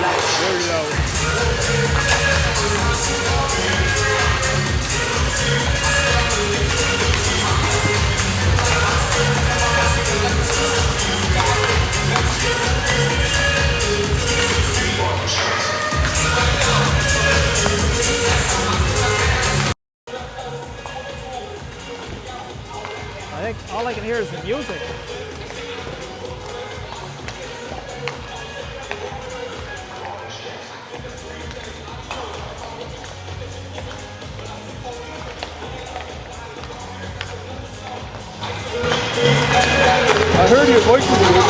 Very low. I think all I can hear is the music. I heard your voice was weird.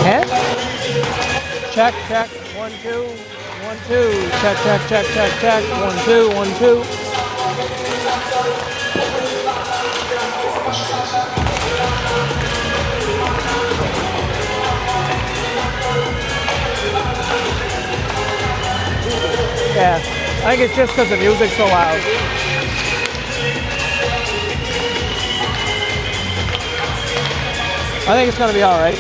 Huh? Check, check, 1, 2, 1, 2. Check, check, check, check, check. 1, 2, 1, 2. Yeah, I think it's just because the music's so loud. I think it's gonna be all right.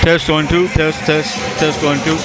Test 1, 2. Test 1, 2.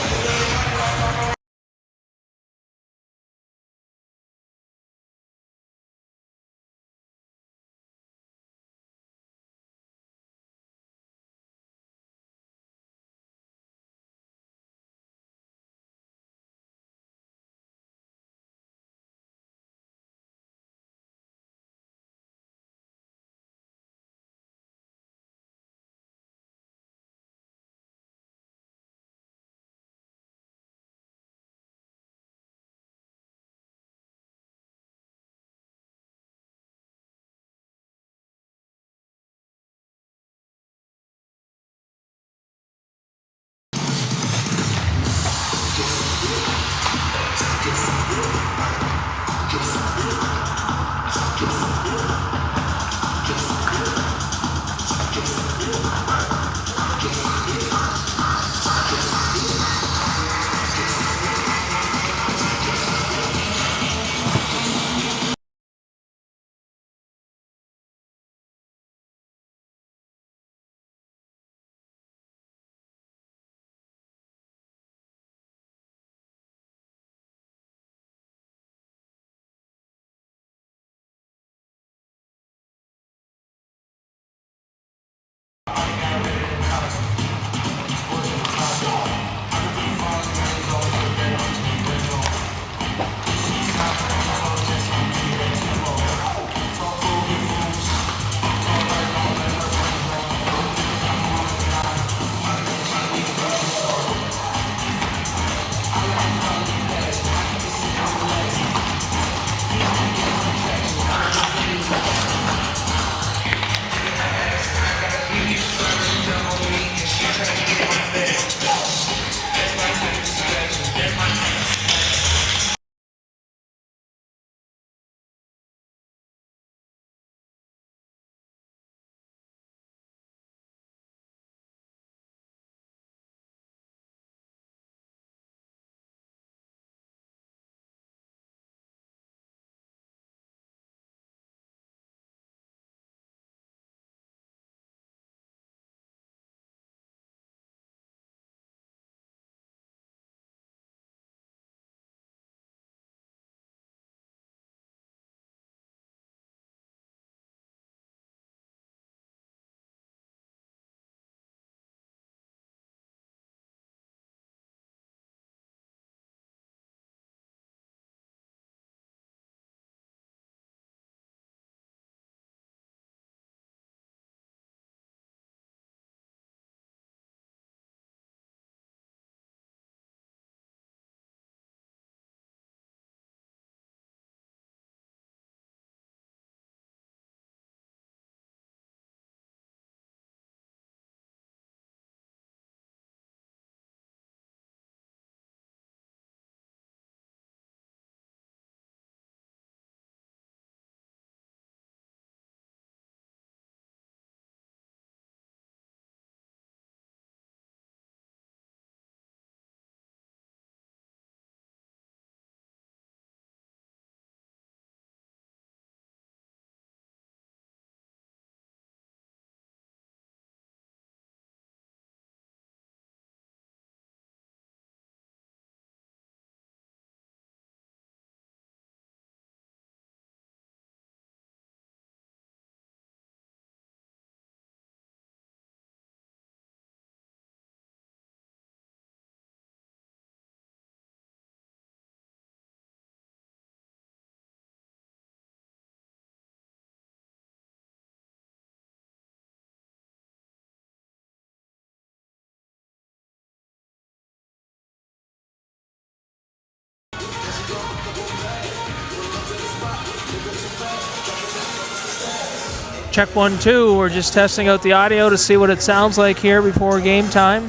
Check 1, 2. We're just testing out the audio to see what it sounds like here before game time.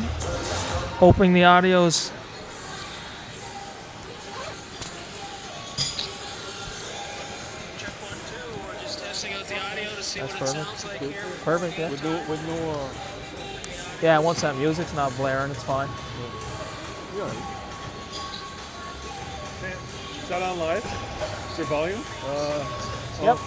Hoping the audio's. Check 1, 2. We're just testing out the audio to see what it sounds like here. Perfect, yeah. With no. Yeah, once that music's not blaring, it's fine. Yeah. Is that on live? Is there volume? Yep.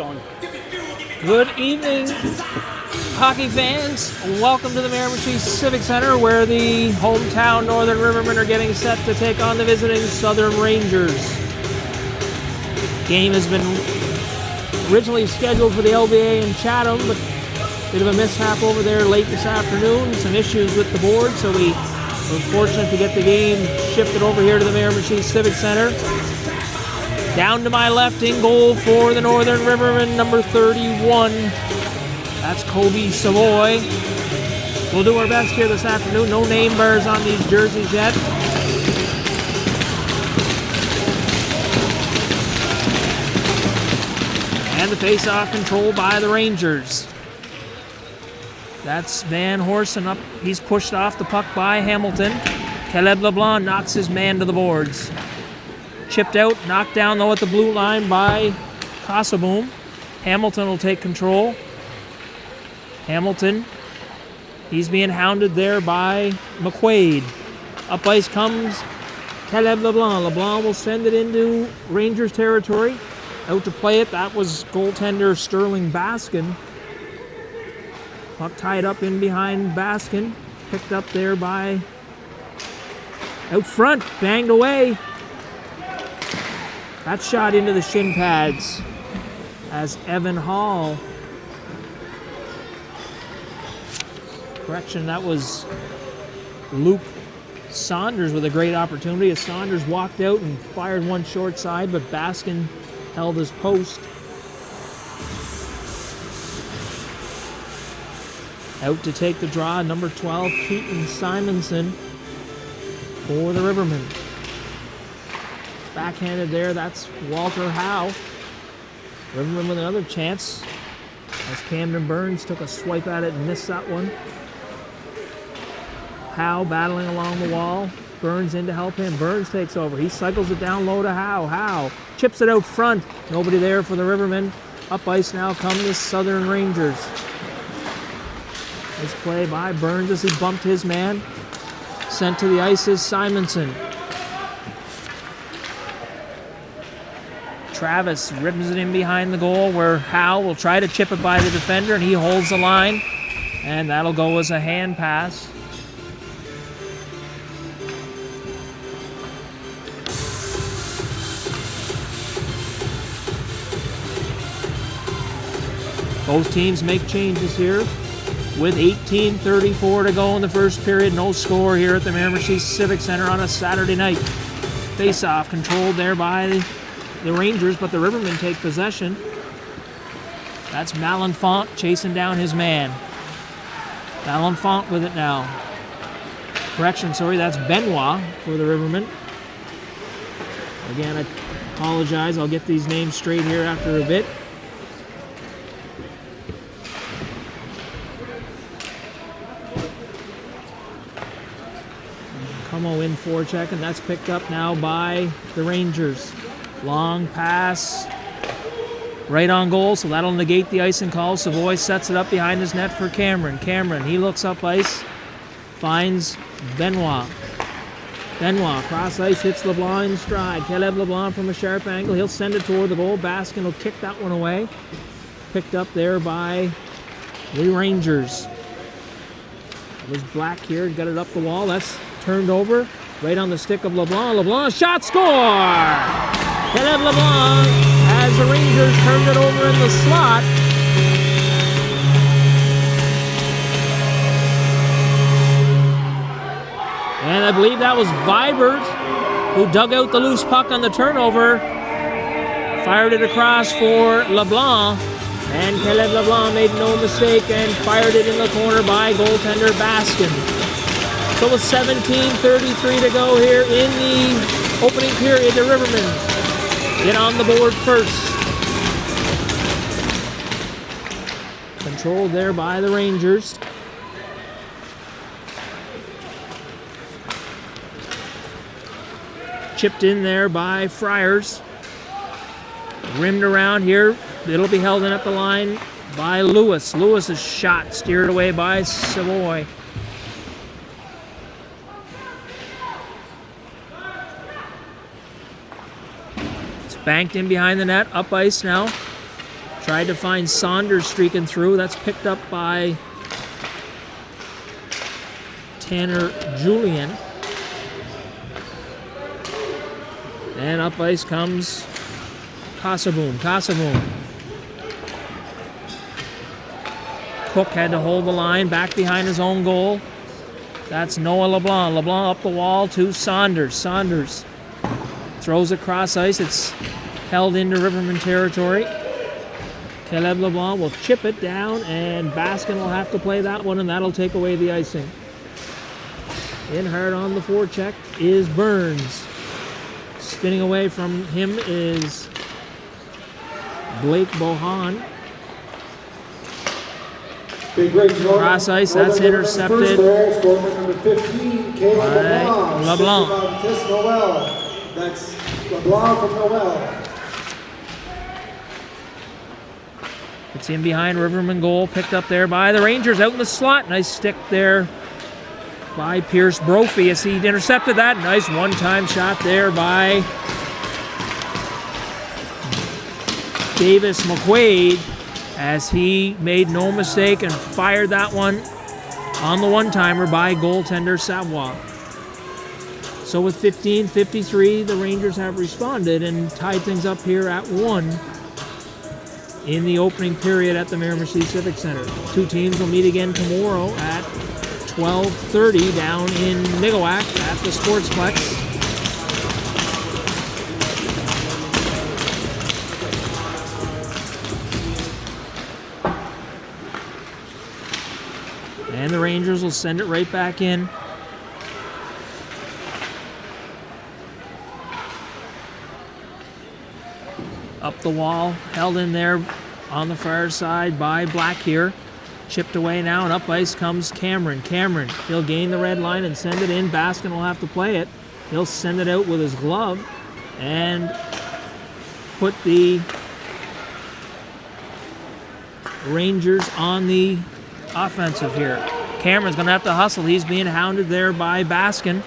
going. Good evening, hockey fans. Welcome to the Miramichi Civic Center, where the hometown Northern Rivermen are getting set to take on the visiting Southern Rangers. Game has been originally scheduled for the LBA in Chatham, but a bit of a mishap over there late this afternoon. Some issues with the board, so we were fortunate to get the game shifted over here to the Miramichi Civic Center. Down to my left in goal for the Northern Rivermen, number 31. That's Kobe Savoy. We'll do our best here this afternoon. No name bars on these jerseys yet. And the face-off controlled by the Rangers. That's Van Horsen up. He's pushed off the puck by Hamilton. Caleb LeBlanc knocks his man to the boards. Chipped out, knocked down though at the blue line by Casaboom. Hamilton will take control. Hamilton, he's being hounded there by McQuaid. Up ice comes Caleb LeBlanc. LeBlanc will send it into Rangers territory. Out to play it, that was goaltender Sterling Baskin. Puck tied up in behind Baskin. Picked up there by out front, banged away. That shot into the shin pads as Evan Hall. Correction, that was Luke Saunders with a great opportunity as Saunders walked out and fired one short side, but Baskin held his post. Out to take the draw, number 12, Keaton Simonson for the Rivermen. Backhanded there, that's Walter Howe. Rivermen with another chance as Camden Burns took a swipe at it and missed that one. Howe battling along the wall. Burns in to help him. Burns takes over. He cycles it down low to Howe. Howe chips it out front. Nobody there for the Rivermen. Up ice now come the Southern Rangers. Nice play by Burns as he bumped his man. Sent to the ice is Simonson. Travis rips it in behind the goal where Howe will try to chip it by the defender, and he holds the line. And that'll go as a hand pass. Both teams make changes here with 18:34 to go in the first period. No score here at the Miramichi Civic Center on a Saturday night. Face-off controlled there by the Rangers, but the Rivermen take possession. That's Malenfant chasing down his man. Malenfant with it now. Correction, sorry, that's Benoit for the Rivermen. Again, I apologize. I'll get these names straight here after a bit. Como in forecheck, and that's picked up now by the Rangers. Long pass, right on goal, so that'll negate the icing call. Savoy sets it up behind his net for Cameron. Cameron, he looks up ice, finds Benoit. Benoit, cross ice, hits LeBlanc in stride. Caleb LeBlanc from a sharp angle. He'll send it toward the goal. Baskin will kick that one away. Picked up there by the Rangers. It was Black here, got it up the wall. That's turned over, right on the stick of LeBlanc. LeBlanc, shot, score! Caleb LeBlanc, as the Rangers turned it over in the slot. And I believe that was Vibert who dug out the loose puck on the turnover. Fired it across for LeBlanc. And Caleb LeBlanc made no mistake and fired it in the corner by goaltender Baskin. So with 17:33 to go here in the opening period, the Rivermen get on the board first. Controlled there by the Rangers. Chipped in there by Friars. Rimmed around here. It'll be held in at the line by Lewis. Lewis's shot steered away by Savoy. It's banked in behind the net. Up ice now. Tried to find Saunders streaking through. That's picked up by Tanner Julian. And up ice comes Casaboom. Cook had to hold the line back behind his own goal. That's Noah LeBlanc. LeBlanc up the wall to Saunders. Saunders throws it cross ice. It's held into Rivermen territory. Caleb LeBlanc will chip it down, and Baskin will have to play that one, and that'll take away the icing. In hard on the forecheck is Burns. Spinning away from him is Blake Bohan. Cross ice, that's intercepted by LeBlanc. That's LeBlanc from Noel. It's in behind Riverman goal, picked up there by the Rangers out in the slot. Nice stick there by Pierce Brophy as he intercepted that. Nice one-time shot there by Davis McQuaid as he made no mistake and fired that one on the one-timer by goaltender Savoie. So with 15:53, the Rangers have responded and tied things up here at 1 in the opening period at the Miramichi Civic Center. Two teams will meet again tomorrow at 12:30 down in Nigawak at the Sportsplex. And the Rangers will send it right back in. Up the wall, held in there on the far side by Black here. Chipped away now, and up ice comes Cameron. Cameron, he'll gain the red line and send it in. Baskin will have to play it. He'll send it out with his glove and put the Rangers on the offensive here. Cameron's going to have to hustle. He's being hounded there by Baskin.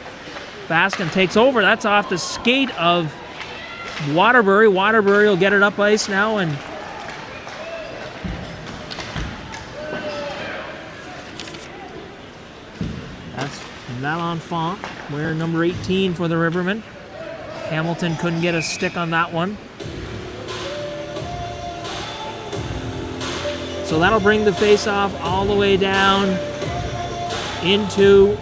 Baskin takes over. That's off the skate of Waterbury. Waterbury will get it up ice now, and that's Malenfant, wearing number 18 for the Rivermen. Hamilton couldn't get a stick on that one. So that'll bring the face-off all the way down into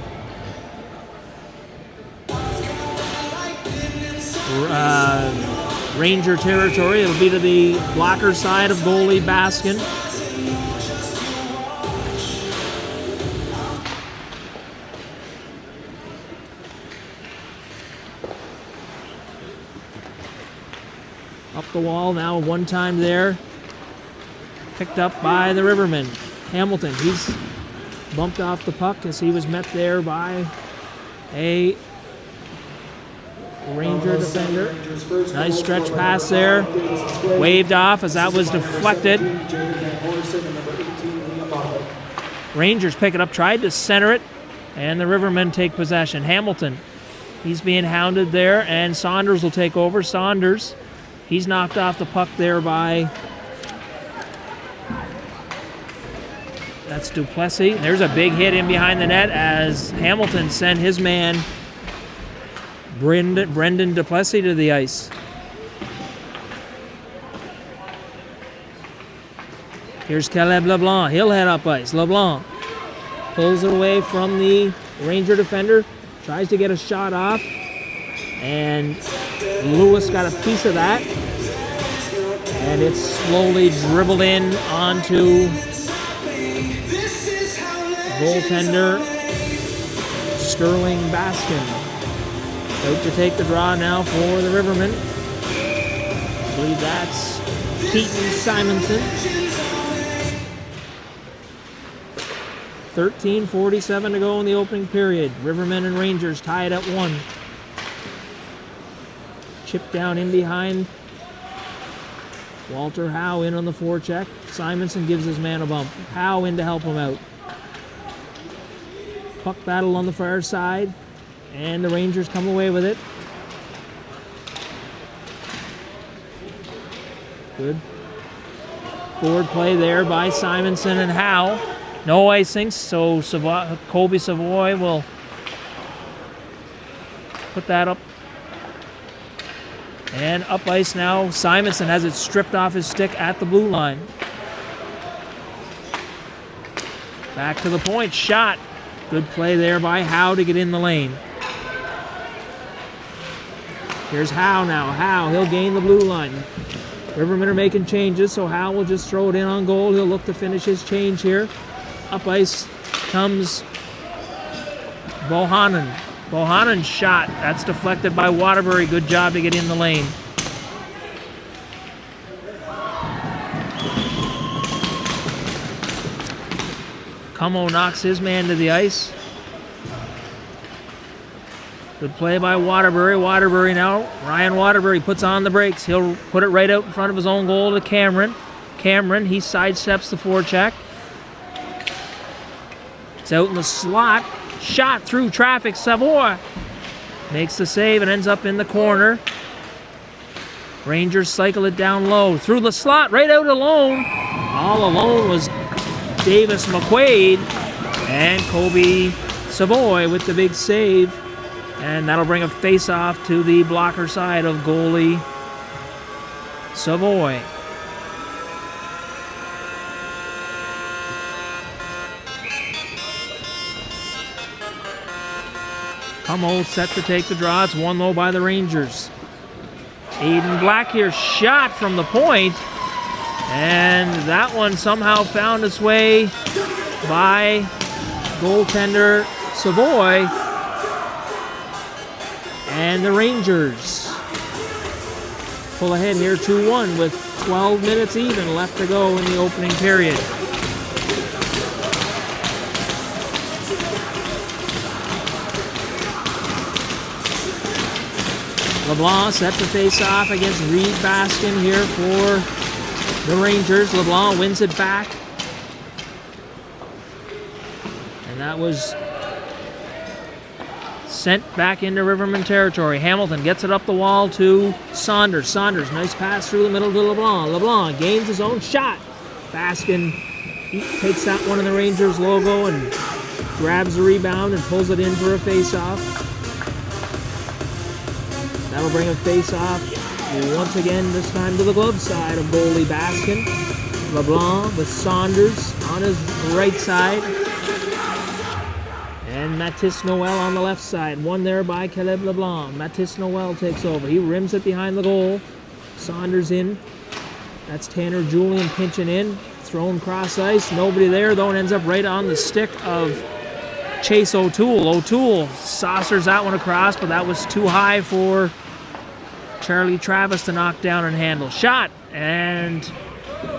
Ranger territory. It'll be to the blocker side of goalie Baskin. Up the wall now, one time there. Picked up by the Rivermen. Hamilton, he's bumped off the puck as he was met there by a Ranger defender. Nice stretch pass there. Waved off as that was deflected. Rangers pick it up, tried to center it, and the Rivermen take possession. Hamilton, he's being hounded there, and Saunders will take over. Saunders, he's knocked off the puck there by... That's Duplessis. There's a big hit in behind the net as Hamilton sent his man Brendan Duplessis to the ice. Here's Caleb LeBlanc. He'll head up ice. LeBlanc pulls it away from the Ranger defender. Tries to get a shot off. And Lewis got a piece of that. And it's slowly dribbled in onto goaltender Sterling Baskin. Out to take the draw now for the Rivermen. I believe that's Keaton Simonson. 13:47 to go in the opening period. Rivermen and Rangers tied at 1. Chip down in behind. Walter Howe in on the forecheck. Simonson gives his man a bump. Howe in to help him out. Puck battle on the far side. And the Rangers come away with it. Good Board play there by Simonson and Howe. No icing, so Kobe Savoy will put that up. And up ice now. Simonson has it stripped off his stick at the blue line. Back to the point. Shot. Good play there by Howe to get in the lane. Here's Howe now. Howe, he'll gain the blue line. Rivermen are making changes, so Howe will just throw it in on goal. He'll look to finish his change here. Up ice comes Bohannon. Bohannon's shot. That's deflected by Waterbury. Good job to get in the lane. Como knocks his man to the ice. Good play by Waterbury. Waterbury now. Ryan Waterbury puts on the brakes. He'll put it right out in front of his own goal to Cameron. Cameron, he sidesteps the forecheck. It's out in the slot. Shot through traffic. Savoy makes the save and ends up in the corner. Rangers cycle it down low. Through the slot, right out alone. All alone was Davis McQuaid. And Kobe Savoy with the big save. And that'll bring a face-off to the blocker side of goalie Savoy. Como set to take the draw. It's 1-0 by the Rangers. Aiden Black here, shot from the point. And that one somehow found its way by goaltender Savoy. And the Rangers pull ahead here 2-1 with 12 minutes even left to go in the opening period. LeBlanc set to face off against Reed Baskin here for the Rangers. LeBlanc wins it back. And that was sent back into Rivermen territory. Hamilton gets it up the wall to Saunders. Saunders, nice pass through the middle to LeBlanc. LeBlanc gains his own shot. Baskin takes that one in the Rangers logo and grabs the rebound and pulls it in for a face-off. That'll bring a face-off once again, this time to the glove side of goalie Baskin. LeBlanc with Saunders on his right side. And Mathis Noel on the left side. One there by Caleb LeBlanc. Mathis Noel takes over. He rims it behind the goal. Saunders in. That's Tanner Julian pinching in. Thrown cross ice. Nobody there, though. It ends up right on the stick of Chase O'Toole. O'Toole saucers that one across, but that was too high for Charlie Travis to knock down and handle. Shot, and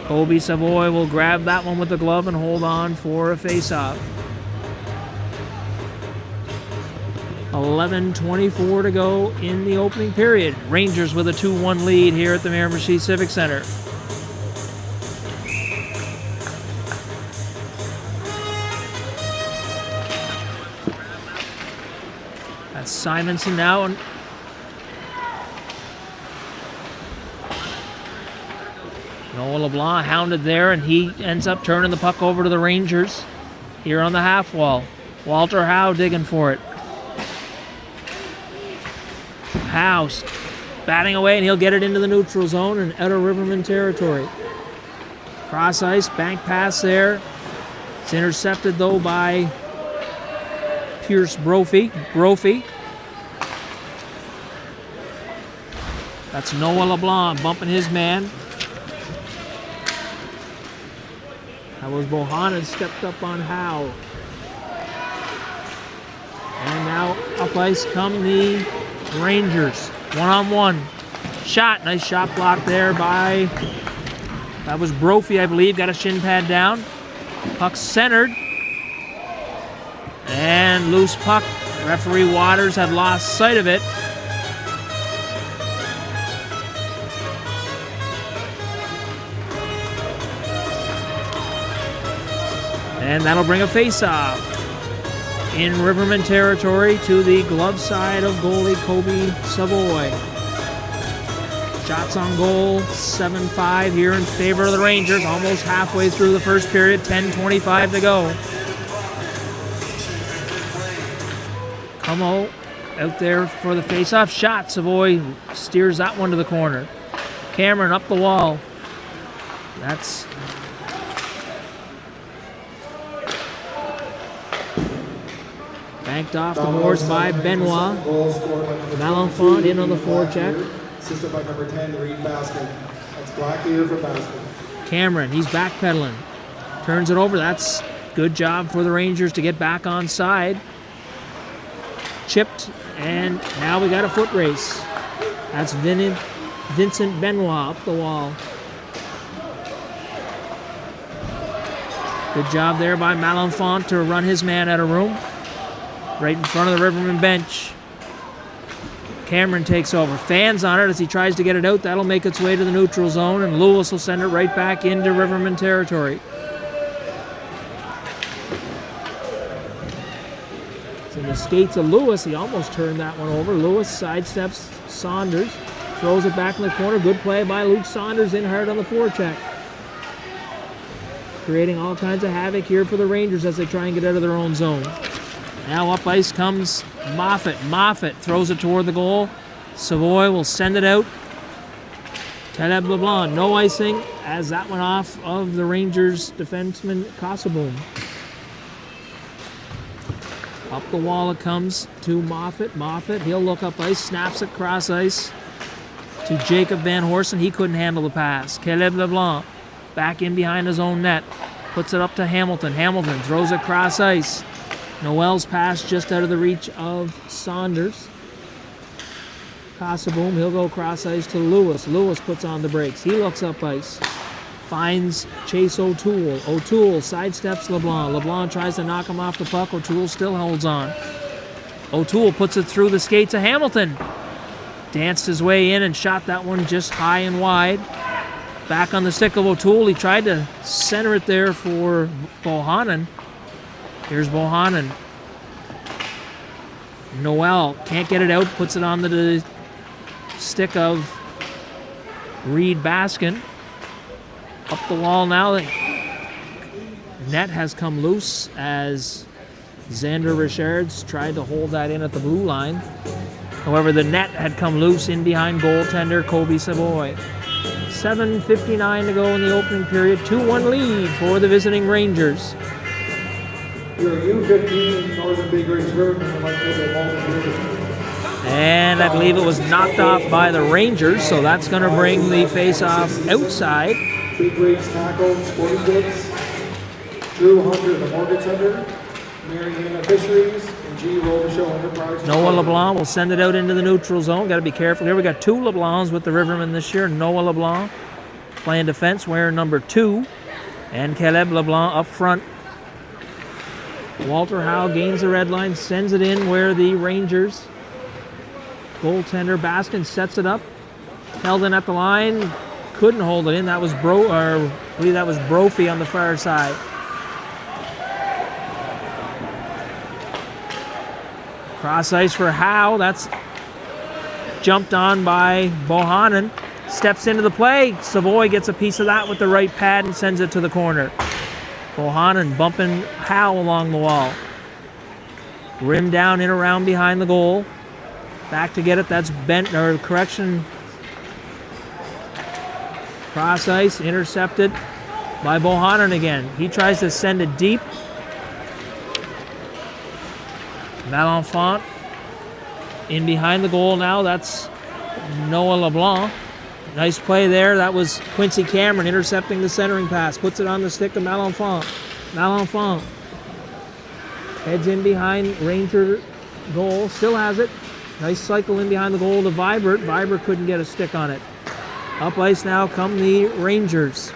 Kobe Savoy will grab that one with the glove and hold on for a face-off. 11:24 to go in the opening period. Rangers with a 2-1 lead here at the Miramichi Civic Center. That's Simonson now. And Noah LeBlanc hounded there, and he ends up turning the puck over to the Rangers here on the half wall. Walter Howe digging for it. House batting away, and he'll get it into the neutral zone and out of Rivermen territory. Cross ice, bank pass there. It's intercepted though by Pierce Brophy. That's Noah LeBlanc bumping his man. That was Bohannon stepped up on Howe. And now up ice come the Rangers. One-on-one. Shot. Nice shot block there by, that was Brophy, I believe. Got a shin pad down. Puck centered. And loose puck. Referee Waters had lost sight of it. And that'll bring a face-off in Rivermen territory to the glove side of goalie Kobe Savoy. Shots on goal, 7-5 here in favor of the Rangers. Almost halfway through the first period, 10:25 to go. Como out there for the face-off shot. Savoy steers that one to the corner. Cameron up the wall. That's banked off the boards by Benoit. Malenfant in on the forecheck. Assisted by number 10, Reed Baskin. That's black here for Baskin. Cameron, he's backpedaling. Turns it over. That's good job for the Rangers to get back on side. Chipped, and now we got a foot race. That's Vincent Benoit up the wall. Good job there by Malenfant to run his man out of room. Right in front of the Rivermen bench. Cameron takes over. Fans on it as he tries to get it out. That'll make its way to the neutral zone, and Lewis will send it right back into Rivermen territory. It's in the skates of Lewis. He almost turned that one over. Lewis sidesteps Saunders. Throws it back in the corner. Good play by Luke Saunders in hard on the forecheck. Creating all kinds of havoc here for the Rangers as they try and get out of their own zone. Now up ice comes Moffat. Moffat throws it toward the goal. Savoy will send it out. Caleb LeBlanc, no icing as that went off of the Rangers defenseman Casaboom. Up the wall it comes to Moffat. Moffat, he'll look up ice, snaps it cross ice to Jacob Van Horsen. He couldn't handle the pass. Caleb LeBlanc back in behind his own net. Puts it up to Hamilton. Hamilton throws it cross ice. Noel's pass just out of the reach of Saunders. Casaboom, he'll go cross ice to Lewis. Lewis puts on the brakes. He looks up ice. Finds Chase O'Toole. O'Toole sidesteps LeBlanc. LeBlanc tries to knock him off the puck. O'Toole still holds on. O'Toole puts it through the skates of Hamilton. Danced his way in and shot that one just high and wide. Back on the stick of O'Toole. He tried to center it there for Bohannon. Here's Bohannon. Noel can't get it out. Puts it on the stick of Reed Baskin. Up the wall now. The net has come loose as Xander Richards tried to hold that in at the blue line. However, the net had come loose in behind goaltender Kobe Savoy. 7:59 to go in the opening period. 2-1 lead for the visiting Rangers. Your U15 Northern Big Race Rivermen would like to take a moment. And I believe it was knocked off by the Rangers, so that's going to bring the face-off outside. Big Race tackle, Sporting Goods, Drew Hunter, the Mortgage Center, Mariana Fisheries, and G. Robichaud Enterprise. Noah LeBlanc will send it out into the neutral zone. Got to be careful here. We got two LeBlancs with the Rivermen this year. Noah LeBlanc playing defense, wearing number 2, and Caleb LeBlanc up front. Walter Howe gains the red line, sends it in where the Rangers goaltender Baskin sets it up. Held in at the line, couldn't hold it in. That was I believe that was Brophy on the far side. Cross ice for Howe. That's jumped on by Bohannon. Steps into the play. Savoy gets a piece of that with the right pad and sends it to the corner. Bohannon bumping Howe along the wall. Rim down in around behind the goal. Back to get it. That's correction. Cross ice intercepted by Bohannon again. He tries to send it deep. Malenfant in behind the goal now. That's Noah LeBlanc. Nice play there. That was Quincy Cameron intercepting the centering pass. Puts it on the stick of Malenfant. Malenfant heads in behind Ranger goal. Still has it. Nice cycle in behind the goal to Vibert. Vibert couldn't get a stick on it. Up ice now come the Rangers.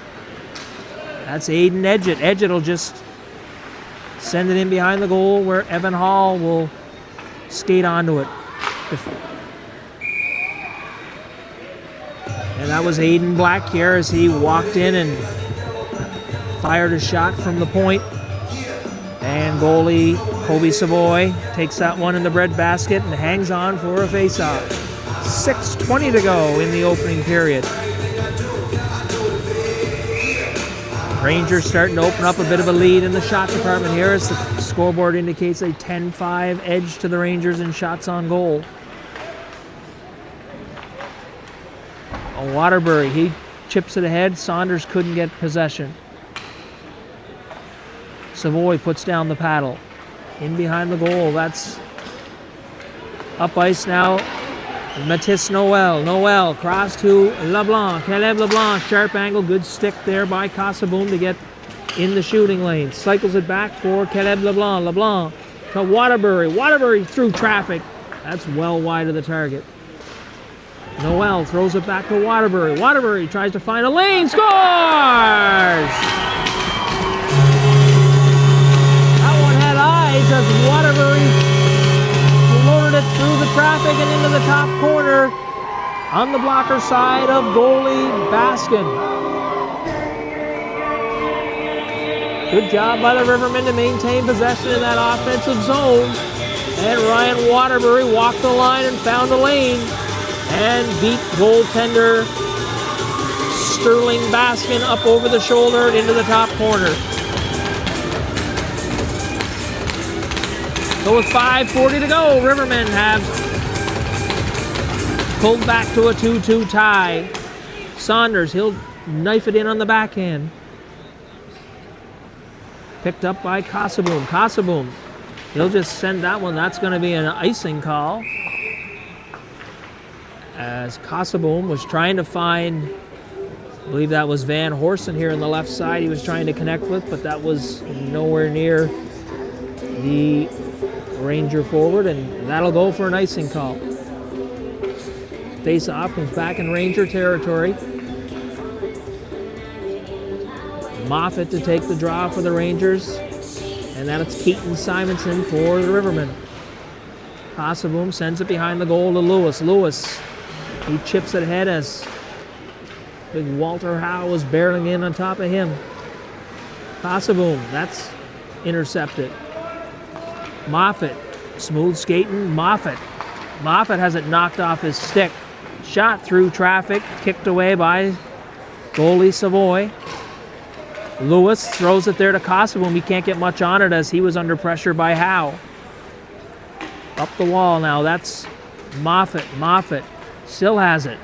That's Aiden Edgett. Edgett will just send it in behind the goal where Evan Hall will skate onto it. And that was Aiden Black here as he walked in and fired a shot from the point. And goalie Kobe Savoy takes that one in the breadbasket and hangs on for a face-off. 6:20 to go in the opening period. Rangers starting to open up a bit of a lead in the shot department here as the scoreboard indicates a 10-5 edge to the Rangers in shots on goal. Waterbury, he chips it ahead. Saunders couldn't get possession. Savoy puts down the paddle. In behind the goal, that's up ice now. Matisse Noel. Noel cross to LeBlanc. Caleb LeBlanc, sharp angle, good stick there by Casaboom to get in the shooting lane. Cycles it back for Caleb LeBlanc. LeBlanc to Waterbury. Waterbury through traffic. That's well wide of the target. Noel throws it back to Waterbury. Waterbury tries to find a lane. Scores! That one had eyes as Waterbury floated it through the traffic and into the top corner on the blocker side of goalie Baskin. Good job by the Rivermen to maintain possession in that offensive zone. And Ryan Waterbury walked the line and found a lane and beat goaltender Sterling Baskin up over the shoulder and into the top corner. So with 5:40 to go, Rivermen have pulled back to a 2-2 tie. Saunders, he'll knife it in on the backhand. Picked up by Casaboom. Casaboom, he'll just send that one. That's going to be an icing call. As Casaboom was trying to find, I believe that was Van Horsen here on the left side he was trying to connect with, but that was nowhere near the Ranger forward, and that'll go for an icing call. Face-off comes back in Ranger territory. Moffat to take the draw for the Rangers, and then it's Keaton Simonson for the Rivermen. Casaboom sends it behind the goal to Lewis. Lewis, he chips it ahead as big Walter Howe was barreling in on top of him. Casaboom, that's intercepted. Moffat, smooth skating, Moffat. Moffat has it knocked off his stick. Shot through traffic, kicked away by goalie Savoy. Lewis throws it there to Casaboom. He can't get much on it as he was under pressure by Howe. Up the wall now, that's Moffat. Moffat still has it.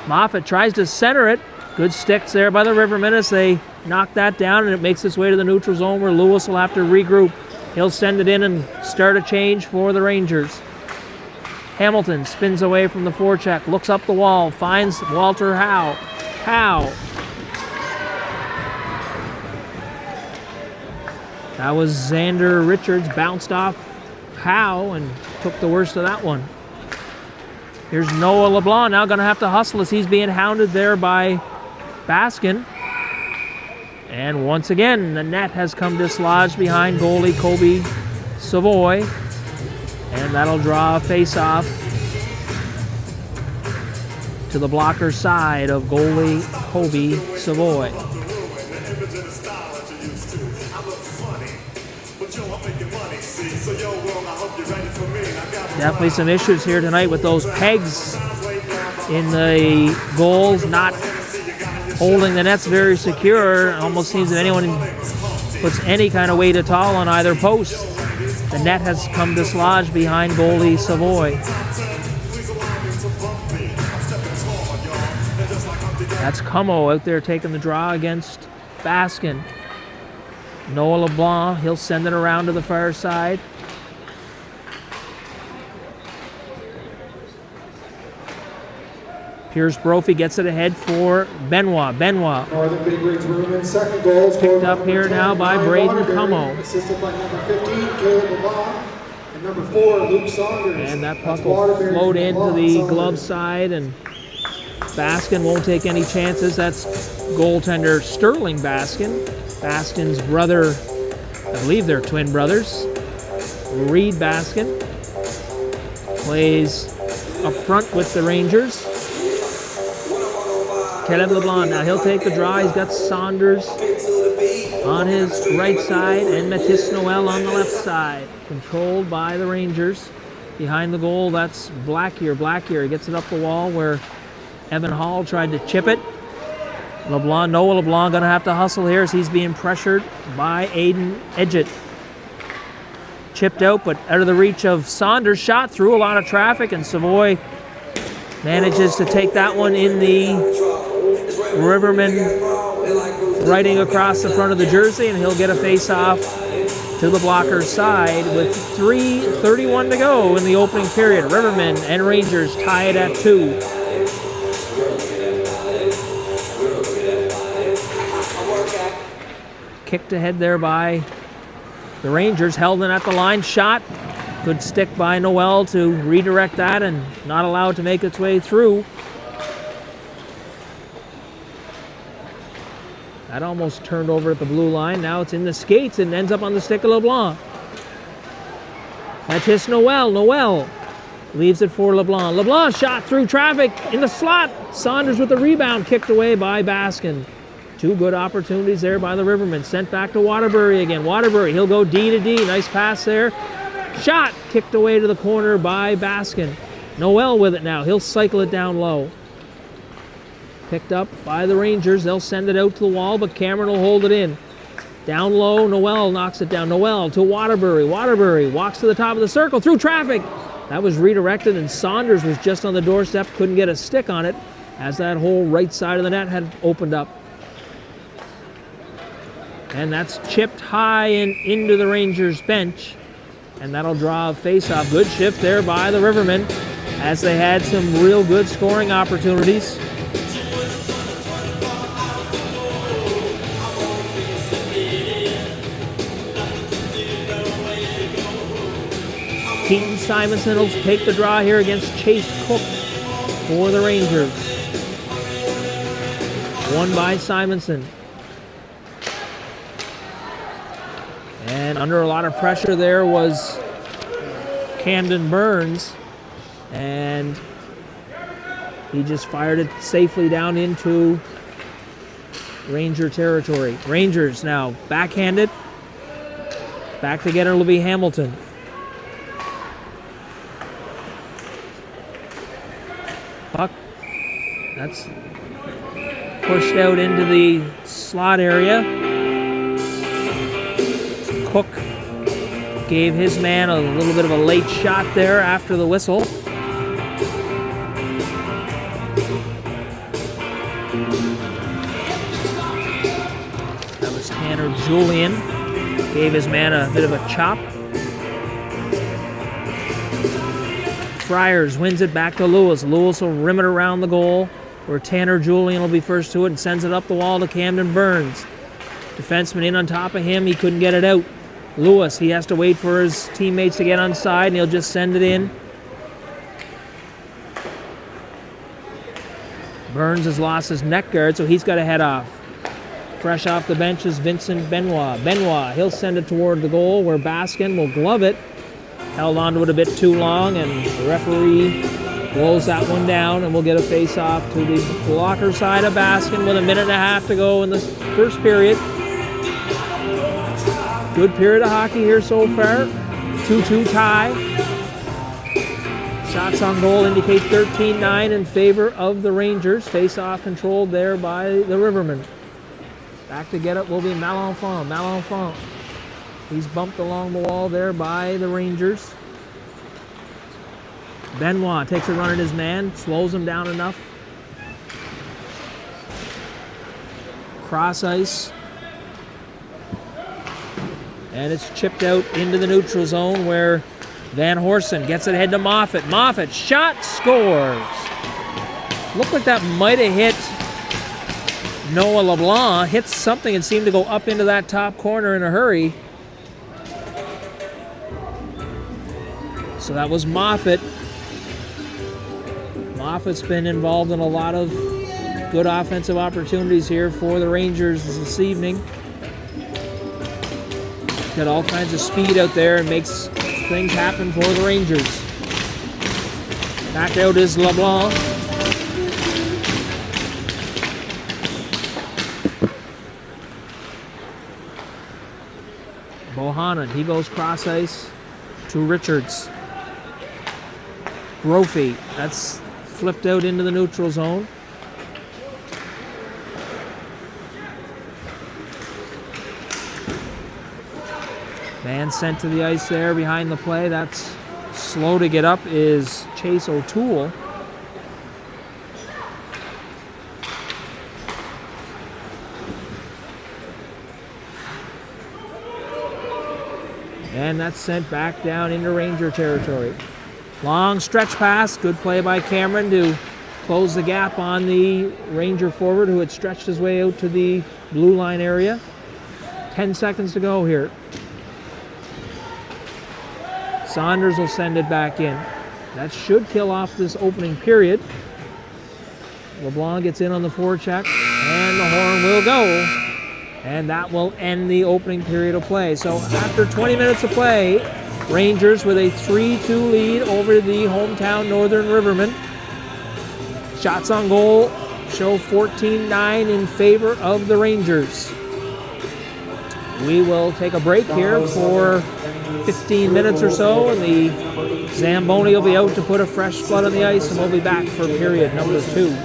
Moffat tries to center it. Good sticks there by the Rivermen as they knock that down, and it makes its way to the neutral zone where Lewis will have to regroup. He'll send it in and start a change for the Rangers. Hamilton spins away from the forecheck, looks up the wall, finds Walter Howe. Howe. That was Xander Richards, bounced off Howe and took the worst of that one. Here's Noah LeBlanc now going to have to hustle as he's being hounded there by Baskin. And once again, the net has come dislodged behind goalie Kobe Savoy. And that'll draw a face-off to the blocker side of goalie Kobe Savoy. Definitely some issues here tonight with those pegs in the goals, not holding the nets very secure. It almost seems that anyone puts any kind of weight at all on either post. The net has come dislodged behind goalie Savoy. That's Como out there taking the draw against Baskin. Noah LeBlanc, he'll send it around to the far side. Pierce Brophy gets it ahead for Benoit. Benoit second goal picked up here now by Braden Como. Assisted by number 15, Caleb LeBlanc, and number 4, Luke Saunders. And that puck will float into the glove side, and Baskin won't take any chances. That's goaltender Sterling Baskin. Baskin's brother, I believe they're twin brothers. Reed Baskin plays up front with the Rangers. Caleb LeBlanc, now he'll take the draw. He's got Saunders on his right side and Matisse Noel on the left side. Controlled by the Rangers. Behind the goal, that's Blackier. Blackier gets it up the wall where Evan Hall tried to chip it. LeBlanc, Noah LeBlanc gonna have to hustle here as he's being pressured by Aiden Edgett. Chipped out, but out of the reach of Saunders. Shot through a lot of traffic, and Savoy manages to take that one in the Rivermen writing across the front of the jersey, and he'll get a face-off to the blocker's side with 3:31 to go in the opening period. Rivermen and Rangers tie it at 2. Kicked ahead there by the Rangers, held in at the line, shot. Good stick by Noel to redirect that and not allow it to make its way through. That almost turned over at the blue line. Now it's in the skates and ends up on the stick of LeBlanc. That's his Noel. Noel leaves it for LeBlanc. LeBlanc shot through traffic in the slot. Saunders with the rebound, kicked away by Baskin. 2 good opportunities there by the Rivermen. Sent back to Waterbury again. Waterbury, he'll go D to D. Nice pass there. Shot kicked away to the corner by Baskin. Noel with it now. He'll cycle it down low. Picked up by the Rangers. They'll send it out to the wall, but Cameron will hold it in. Down low, Noel knocks it down. Noel to Waterbury. Waterbury walks to the top of the circle through traffic. That was redirected, and Saunders was just on the doorstep. Couldn't get a stick on it as that whole right side of the net had opened up. And that's chipped high and into the Rangers bench. And that'll draw a face-off. Good shift there by the Rivermen as they had some real good scoring opportunities. Keaton Simonson will take the draw here against Chase Cook for the Rangers. Won by Simonson. And under a lot of pressure there was Camden Burns, and he just fired it safely down into Ranger territory. Rangers now backhanded. Back to get it will be Hamilton. Puck, that's pushed out into the slot area. Cook gave his man a little bit of a late shot there after the whistle. That was Tanner Julian. Gave his man a bit of a chop. Friars wins it back to Lewis. Lewis will rim it around the goal where Tanner Julian will be first to it and sends it up the wall to Camden Burns. Defenseman in on top of him. He couldn't get it out. Lewis, he has to wait for his teammates to get on side, and he'll just send it in. Burns has lost his neck guard, so he's got to head off. Fresh off the bench is Vincent Benoit. Benoit, he'll send it toward the goal where Baskin will glove it. Held onto it a bit too long, and the referee blows that one down, and we'll get a face-off to the blocker side of Baskin with 1.5 minutes to go in the first period. Good period of hockey here so far. 2-2 tie. Shots on goal indicate 13-9 in favor of the Rangers. Face-off controlled there by the Rivermen. Back to get it will be Malenfant. Malenfant. He's bumped along the wall there by the Rangers. Benoit takes a run at his man. Slows him down enough. Cross ice. And it's chipped out into the neutral zone where Van Horsen gets it ahead to Moffat. Moffat, shot, scores. Looked like that might have hit Noah LeBlanc. Hit something and seemed to go up into that top corner in a hurry. So that was Moffat. Moffat's been involved in a lot of good offensive opportunities here for the Rangers this evening. Got all kinds of speed out there and makes things happen for the Rangers. Back out is LeBlanc. Bohannon, he goes cross ice to Richards. Brophy. That's flipped out into the neutral zone. Man sent to the ice there behind the play. That's slow to get up is Chase O'Toole. And that's sent back down into Ranger territory. Long stretch pass. Good play by Cameron to close the gap on the Ranger forward who had stretched his way out to the blue line area. 10 seconds to go here. Saunders will send it back in. That should kill off this opening period. LeBlanc gets in on the forecheck, and the horn will go. And that will end the opening period of play. So after 20 minutes of play, Rangers with a 3-2 lead over the hometown Northern Rivermen. Shots on goal show 14-9 in favor of the Rangers. We will take a break here for 15 minutes or so, and the Zamboni will be out to put a fresh flood on the ice, and we'll be back for period number 2.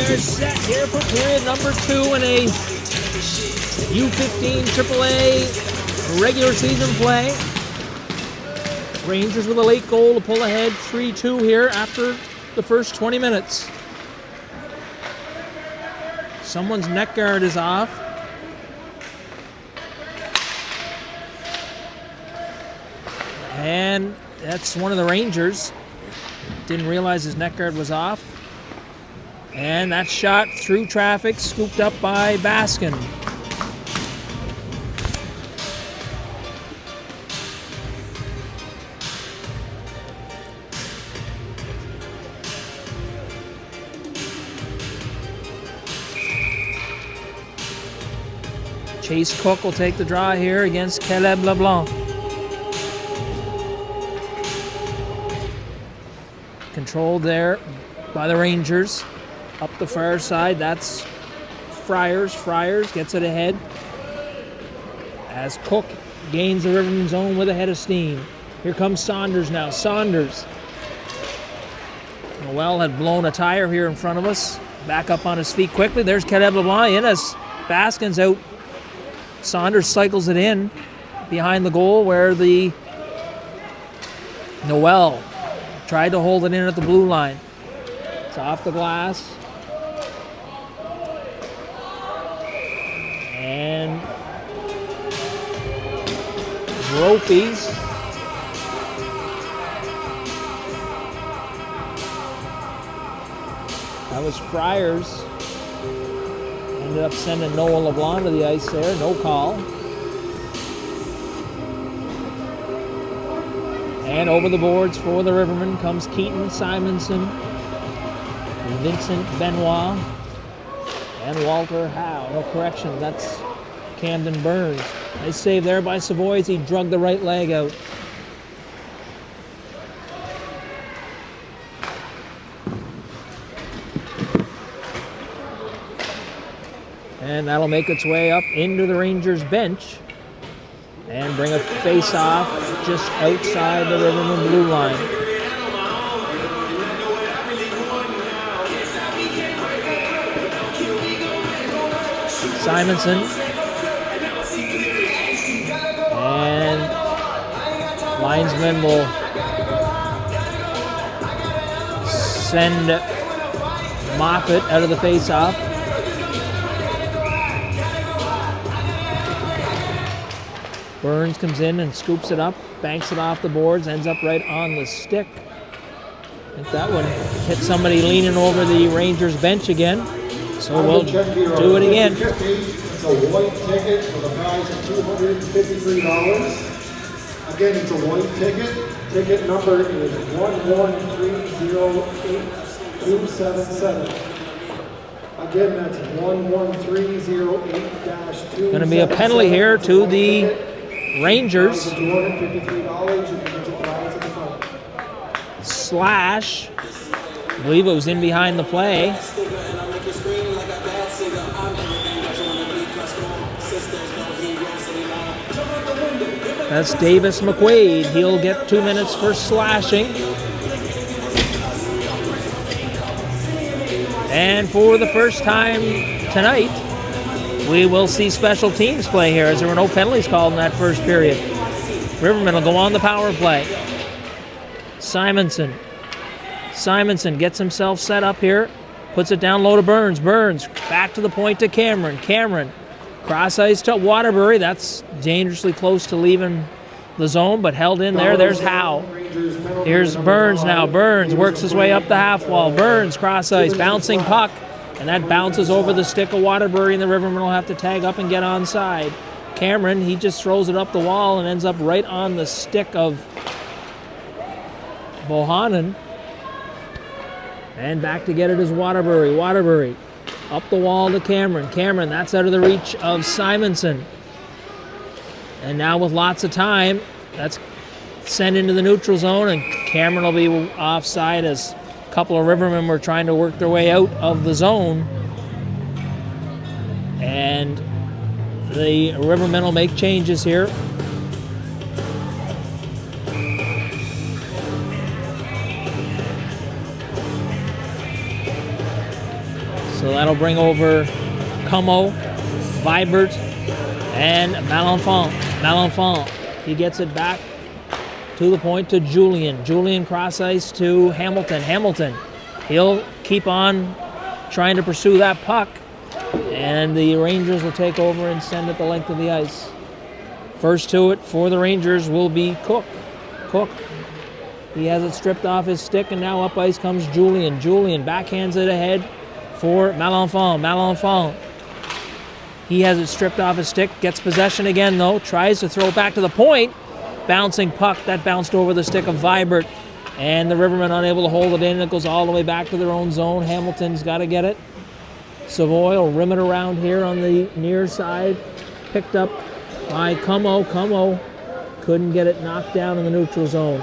are set here for period number 2 in a U15 AAA regular season play. Rangers with a late goal to pull ahead 3-2 here after the first 20 minutes. Someone's neck guard is off. And that's one of the Rangers. Didn't realize his neck guard was off. And that shot through traffic, scooped up by Baskin. Chase Cook will take the draw here against Caleb LeBlanc. Controlled there by the Rangers. Up the far side, that's Friars. Friars gets it ahead as Cook gains the Rivermen zone with a head of steam. Here comes Saunders now. Saunders. Noel had blown a tire here in front of us. Back up on his feet quickly. There's Caleb LeBlanc in as Baskin's out. Saunders cycles it in behind the goal where the Noel tried to hold it in at the blue line. It's off the glass. And Brophy's that was Friars. Ended up sending Noah LeBlanc to the ice there. No call. And over the boards for the Rivermen comes Keaton Simonson, Vincent Benoit, and Walter Howe. No correction, that's Camden Burns. Nice save there by Savoy as he drug the right leg out. And that'll make its way up into the Rangers bench and bring a face-off just outside the Rivermen blue line. Simonson. And linesman will send Moffat out of the face-off. Burns comes in and scoops it up, banks it off the boards, ends up right on the stick. I think that one hit somebody leaning over the Rangers bench again. So we'll do it again. It's a white ticket for the price of $253. Again, it's a white ticket. Ticket number is 11308-277. Again, that's 11308-277. Going to be a penalty here to the Rangers. Slash. I believe it was in behind the play. That's Davis McQuaid. He'll get 2 minutes for slashing. And for the first time tonight, we will see special teams play here as there were no penalties called in that first period. Rivermen will go on the power play. Simonson. Simonson gets himself set up here. Puts it down low to Burns. Burns back to the point to Cameron. Cameron cross ice to Waterbury. That's dangerously close to leaving the zone, but held in there. There's Howe. Here's Burns now. Burns works his way up the half wall. Burns cross ice, bouncing puck. And that bounces over the stick of Waterbury, and the Rivermen will have to tag up and get onside. Cameron, he just throws it up the wall and ends up right on the stick of Bohannon. And back to get it is Waterbury. Waterbury up the wall to Cameron. Cameron, that's out of the reach of Simonson. And now with lots of time, that's sent into the neutral zone, and Cameron will be offside as a couple of Rivermen were trying to work their way out of the zone. And the Rivermen will make changes here. So that'll bring over Como, Vibert, and Malenfant. Malenfant, he gets it back to the point to Julian. Julian cross ice to Hamilton. Hamilton, he'll keep on trying to pursue that puck, and the Rangers will take over and send it the length of the ice. First to it for the Rangers will be Cook. Cook, he has it stripped off his stick, and now up ice comes Julian. Julian backhands it ahead for Malenfant. Malenfant, he has it stripped off his stick, gets possession again though, tries to throw it back to the point. Bouncing puck that bounced over the stick of Vibert, and the Rivermen unable to hold it in. It goes all the way back to their own zone. Hamilton's got to get it. Savoy will rim it around here on the near side. Picked up by Como. Como couldn't get it knocked down in the neutral zone.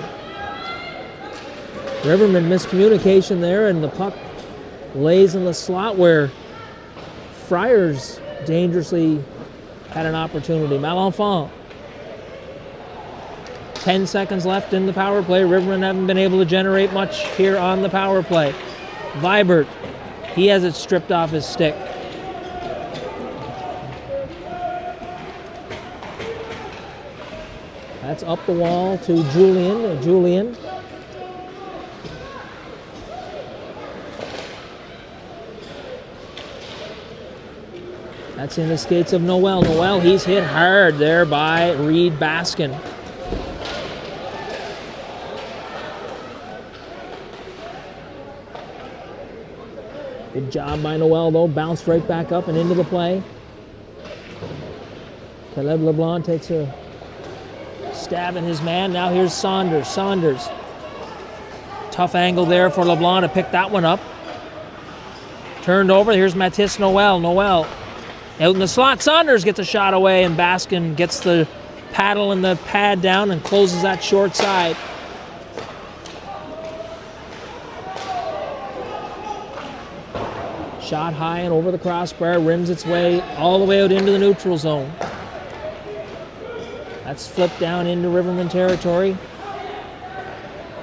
Rivermen miscommunication there, and the puck lays in the slot where Friars dangerously had an opportunity. Malenfant. 10 seconds left in the power play. Rivermen haven't been able to generate much here on the power play. Vibert, he has it stripped off his stick. That's up the wall to Julian. Julian. That's in the skates of Noel. Noel, he's hit hard there by Reed Baskin. Good job by Noel, though. Bounced right back up and into the play. Caleb LeBlanc takes a stab at his man. Now here's Saunders. Saunders. Tough angle there for LeBlanc to pick that one up. Turned over. Here's Mathis Noel. Noel out in the slot. Saunders gets a shot away, and Baskin gets the paddle and the pad down and closes that short side. Shot high and over the crossbar, rims its way all the way out into the neutral zone. That's flipped down into Rivermen territory.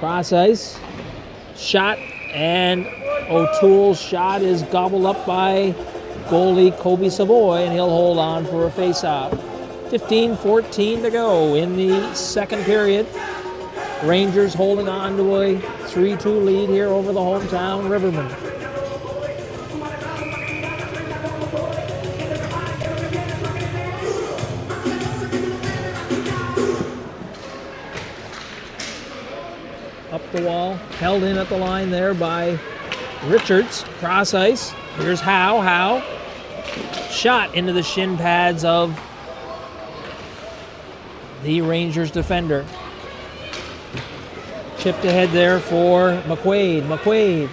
Cross ice. Shot, and O'Toole's shot is gobbled up by goalie Kobe Savoy, and he'll hold on for a face-off. 15-14 to go in the second period. Rangers holding on to a 3-2 lead here over the hometown Rivermen. Up the wall, held in at the line there by Richards. Cross ice. Here's Howe. Howe. Shot into the shin pads of the Rangers defender. Chipped ahead there for McQuaid. McQuaid.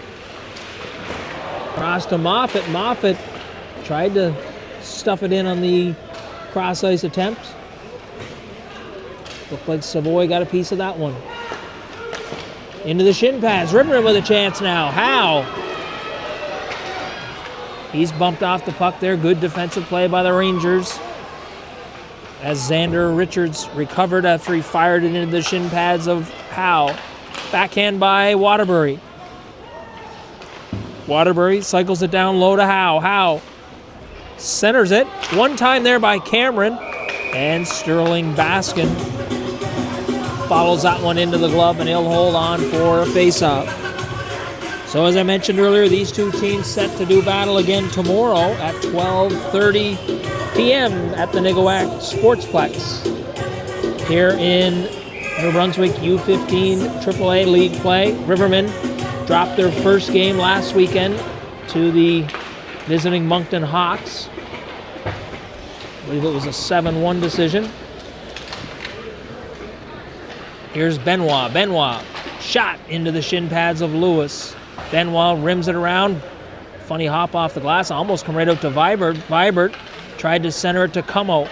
Cross to Moffat. Moffat tried to stuff it in on the cross ice attempt. Looked like Savoy got a piece of that one. Into the shin pads. Rivermen with a chance now. Howe. He's bumped off the puck there. Good defensive play by the Rangers, as Xander Richards recovered after he fired it into the shin pads of Howe. Backhand by Waterbury. Waterbury cycles it down low to Howe. Howe centers it. One time there by Cameron, and Sterling Baskin follows that one into the glove, and he'll hold on for a face-off. So as I mentioned earlier, these two teams set to do battle again tomorrow at 12:30 p.m. at the Nigawak Sportsplex here in New Brunswick. U15 AAA League play. Rivermen dropped their first game last weekend to the visiting Moncton Hawks. I believe it was a 7-1 decision. Here's Benoit. Benoit, shot into the shin pads of Lewis. Benoit rims it around. Funny hop off the glass. Almost come right out to Vibert. Vibert tried to center it to Como.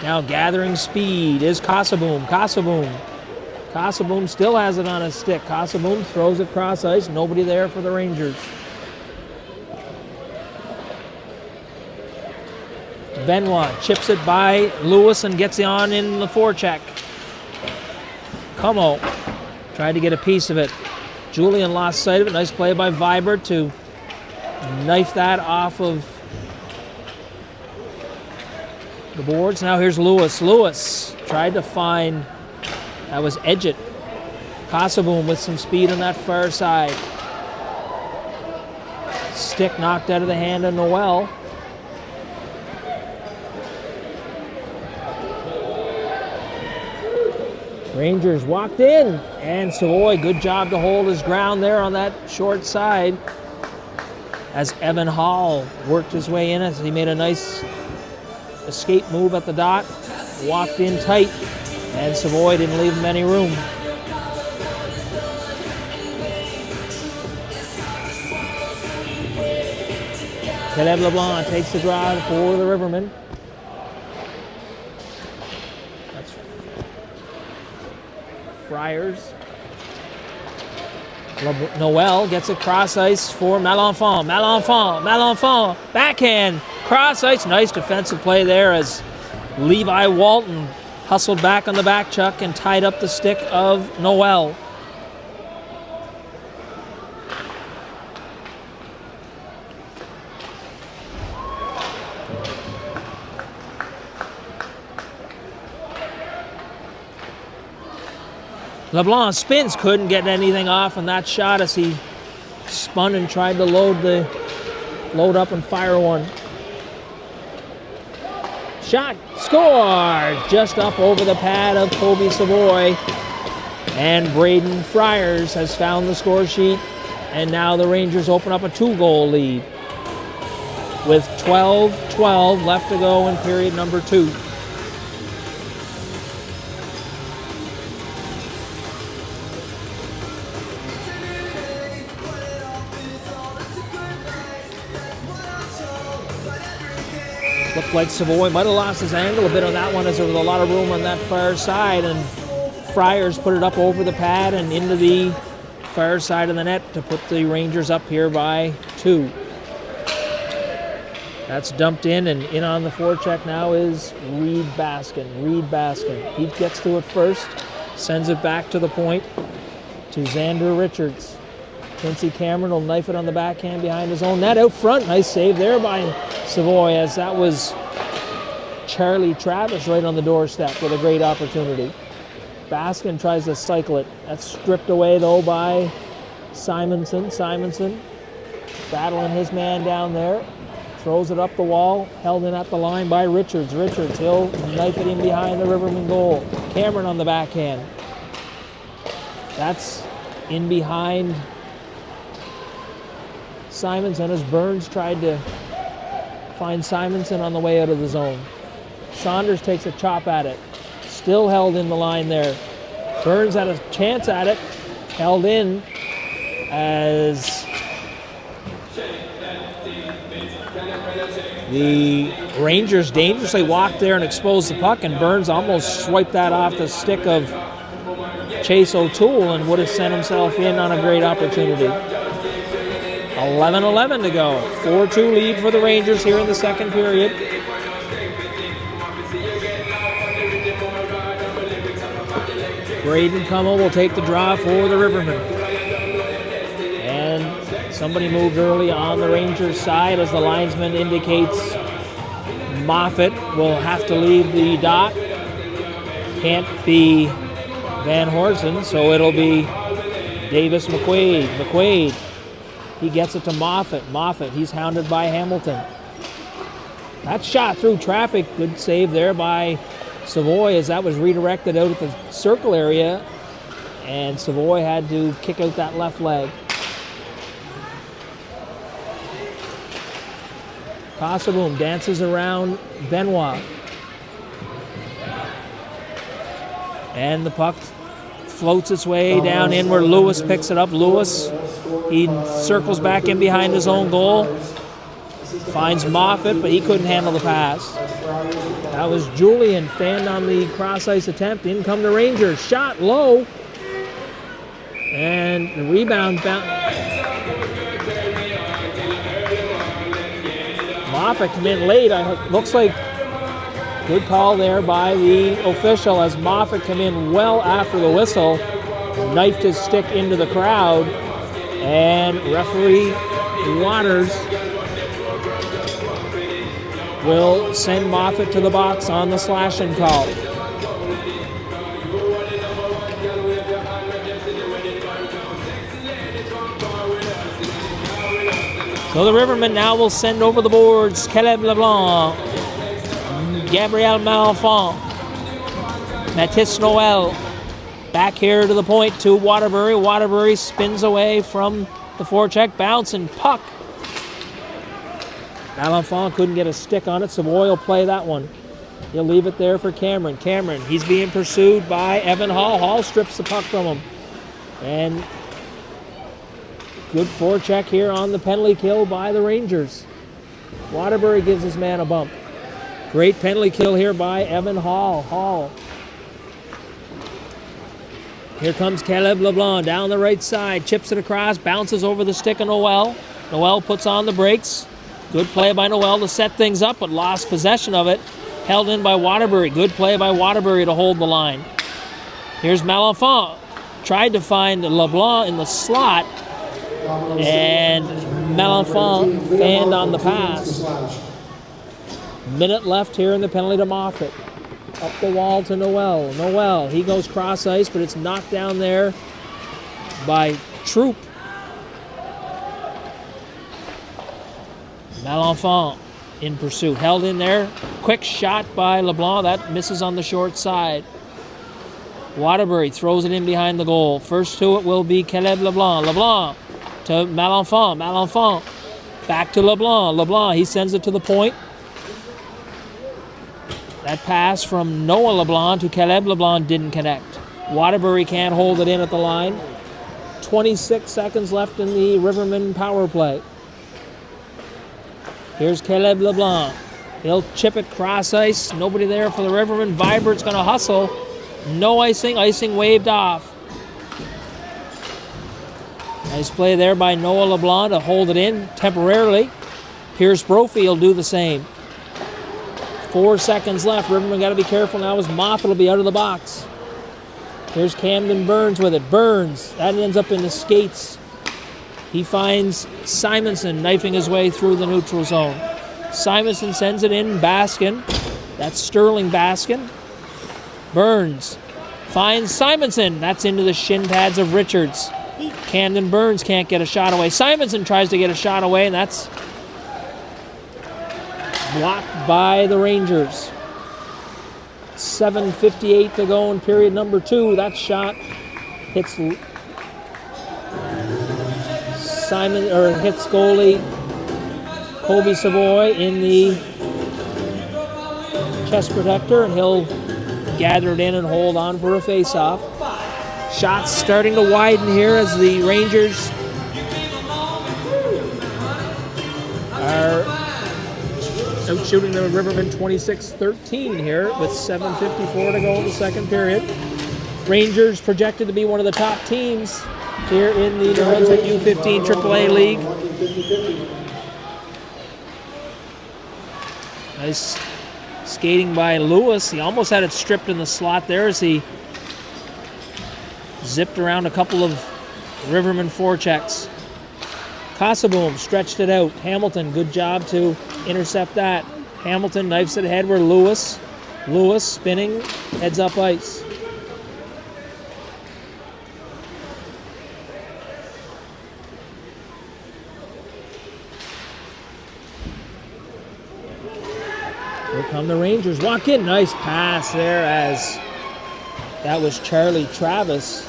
Now gathering speed is Casaboom. Casaboom. Casaboom still has it on his stick. Casaboom throws it cross ice. Nobody there for the Rangers. Benoit chips it by Lewis and gets on in the forecheck. Como tried to get a piece of it. Julian lost sight of it. Nice play by Vibert to knife that off of the boards. Now here's Lewis. Lewis tried to find, that was Edgett. Casaboom with some speed on that far side. Stick knocked out of the hand of Noel. Rangers walked in, and Savoy, good job to hold his ground there on that short side as Evan Hall worked his way in as he made a nice escape move at the dot, walked in tight, and Savoy didn't leave him any room. Caleb LeBlanc takes the drive for the Rivermen. Friars. Noel gets it cross ice for Malenfant. Malenfant, backhand, cross ice. Nice defensive play there as Levi Walton hustled back on the back chuck and tied up the stick of Noel. LeBlanc spins, couldn't get anything off on that shot as he spun and tried to load up and fire one. Shot, score! Just up over the pad of Kobe Savoy. And Braden Friars has found the score sheet. And now the Rangers open up a 2-goal lead with 12-12 left to go in period number 2. Looked like Savoy might have lost his angle a bit on that one as there was a lot of room on that far side, and Friars put it up over the pad and into the far side of the net to put the Rangers up here by 2. That's dumped in, and in on the forecheck now is Reed Baskin. He gets to it first, sends it back to the point to Xander Richards. Quincy Cameron will knife it on the backhand behind his own net out front. Nice save there by Savoy as that was Charlie Travis right on the doorstep with a great opportunity. Baskin tries to cycle it. That's stripped away though by Simonson. Simonson battling his man down there. Throws it up the wall, held in at the line by Richards. Richards, he'll knife it in behind the Rivermen goal. Cameron on the backhand. That's in behind Simonson as Burns tried to find Simonson on the way out of the zone. Saunders takes a chop at it. Still held in the line there. Burns had a chance at it. Held in as the Rangers dangerously walked there and exposed the puck, and Burns almost swiped that off the stick of Chase O'Toole and would have sent himself in on a great opportunity. 11-11 to go. 4-2 lead for the Rangers here in the second period. Braden Cummel will take the draw for the Rivermen. And somebody moved early on the Rangers side as the linesman indicates Moffat will have to leave the dot. Can't be Van Horsen, so it'll be Davis McQuaid. McQuaid, he gets it to Moffat. Moffat, he's hounded by Hamilton. That shot through traffic. Good save there by Savoy as that was redirected out at the circle area, and Savoy had to kick out that left leg. Casaboom dances around Benoit. And the puck floats its way down in where Lewis picks it up. Lewis, he circles back in behind his own goal. Finds Moffat, but he couldn't handle the pass. That was Julian fanned on the cross-ice attempt. In come the Rangers. Shot low. And the rebound Moffat come in late. Looks like good call there by the official as Moffat come in well after the whistle. Knifed his stick into the crowd. And referee Waters will send Moffat to the box on the slashing call. So the Rivermen now will send over the boards Caleb LeBlanc, Gabriel Malenfant, Mathis Noel. Back here to the point to Waterbury. Waterbury spins away from the forecheck, bouncing puck. Malenfant couldn't get a stick on it. Savoy will play that one. He'll leave it there for Cameron. Cameron, he's being pursued by Evan Hall. Hall strips the puck from him. And good forecheck here on the penalty kill by the Rangers. Waterbury gives his man a bump. Great penalty kill here by Evan Hall. Hall. Here comes Caleb LeBlanc down the right side. Chips it across, bounces over the stick of Noel. Noel puts on the brakes. Good play by Noel to set things up, but lost possession of it. Held in by Waterbury. Good play by Waterbury to hold the line. Here's Malenfant. Tried to find LeBlanc in the slot, and Malenfant fanned on the pass. Minute left here in the penalty to Moffat. Up the wall to Noel. Noel, he goes cross ice, but it's knocked down there by Troop. Malenfant in pursuit. Held in there. Quick shot by LeBlanc. That misses on the short side. Waterbury throws it in behind the goal. First to it will be Caleb LeBlanc. LeBlanc to Malenfant. Malenfant back to LeBlanc. LeBlanc, he sends it to the point. That pass from Noah LeBlanc to Caleb LeBlanc didn't connect. Waterbury can't hold it in at the line. 26 seconds left in the Rivermen power play. Here's Caleb LeBlanc. He'll chip it cross ice. Nobody there for the Rivermen. Vibert's going to hustle. No icing. Icing waved off. Nice play there by Noah LeBlanc to hold it in temporarily. Pierce Brophy will do the same. 4 seconds left. Rivermen got to be careful now as Moffat will be out of the box. Here's Camden Burns with it. Burns. That ends up in the skates. He finds Simonson knifing his way through the neutral zone. Simonson sends it in. Baskin. That's Sterling Baskin. Burns finds Simonson. That's into the shin pads of Richards. Camden Burns can't get a shot away. Simonson tries to get a shot away, and that's blocked by the Rangers. 7:58 to go in period number 2. That shot hits hits goalie Kobe Savoy in the chest protector, and he'll gather it in and hold on for a face-off. Shots starting to widen here as the Rangers are out shooting the Rivermen 26-13 here with 7:54 to go in the second period. Rangers projected to be one of the top teams here in the New Brunswick U15 AAA League. Nice skating by Lewis. He almost had it stripped in the slot there as he zipped around a couple of Rivermen forechecks. Casaboom stretched it out. Hamilton, good job to intercept that. Hamilton knifes it ahead where Lewis spinning, heads up ice. Here come the Rangers. Walk in. Nice pass there as that was Charlie Travis.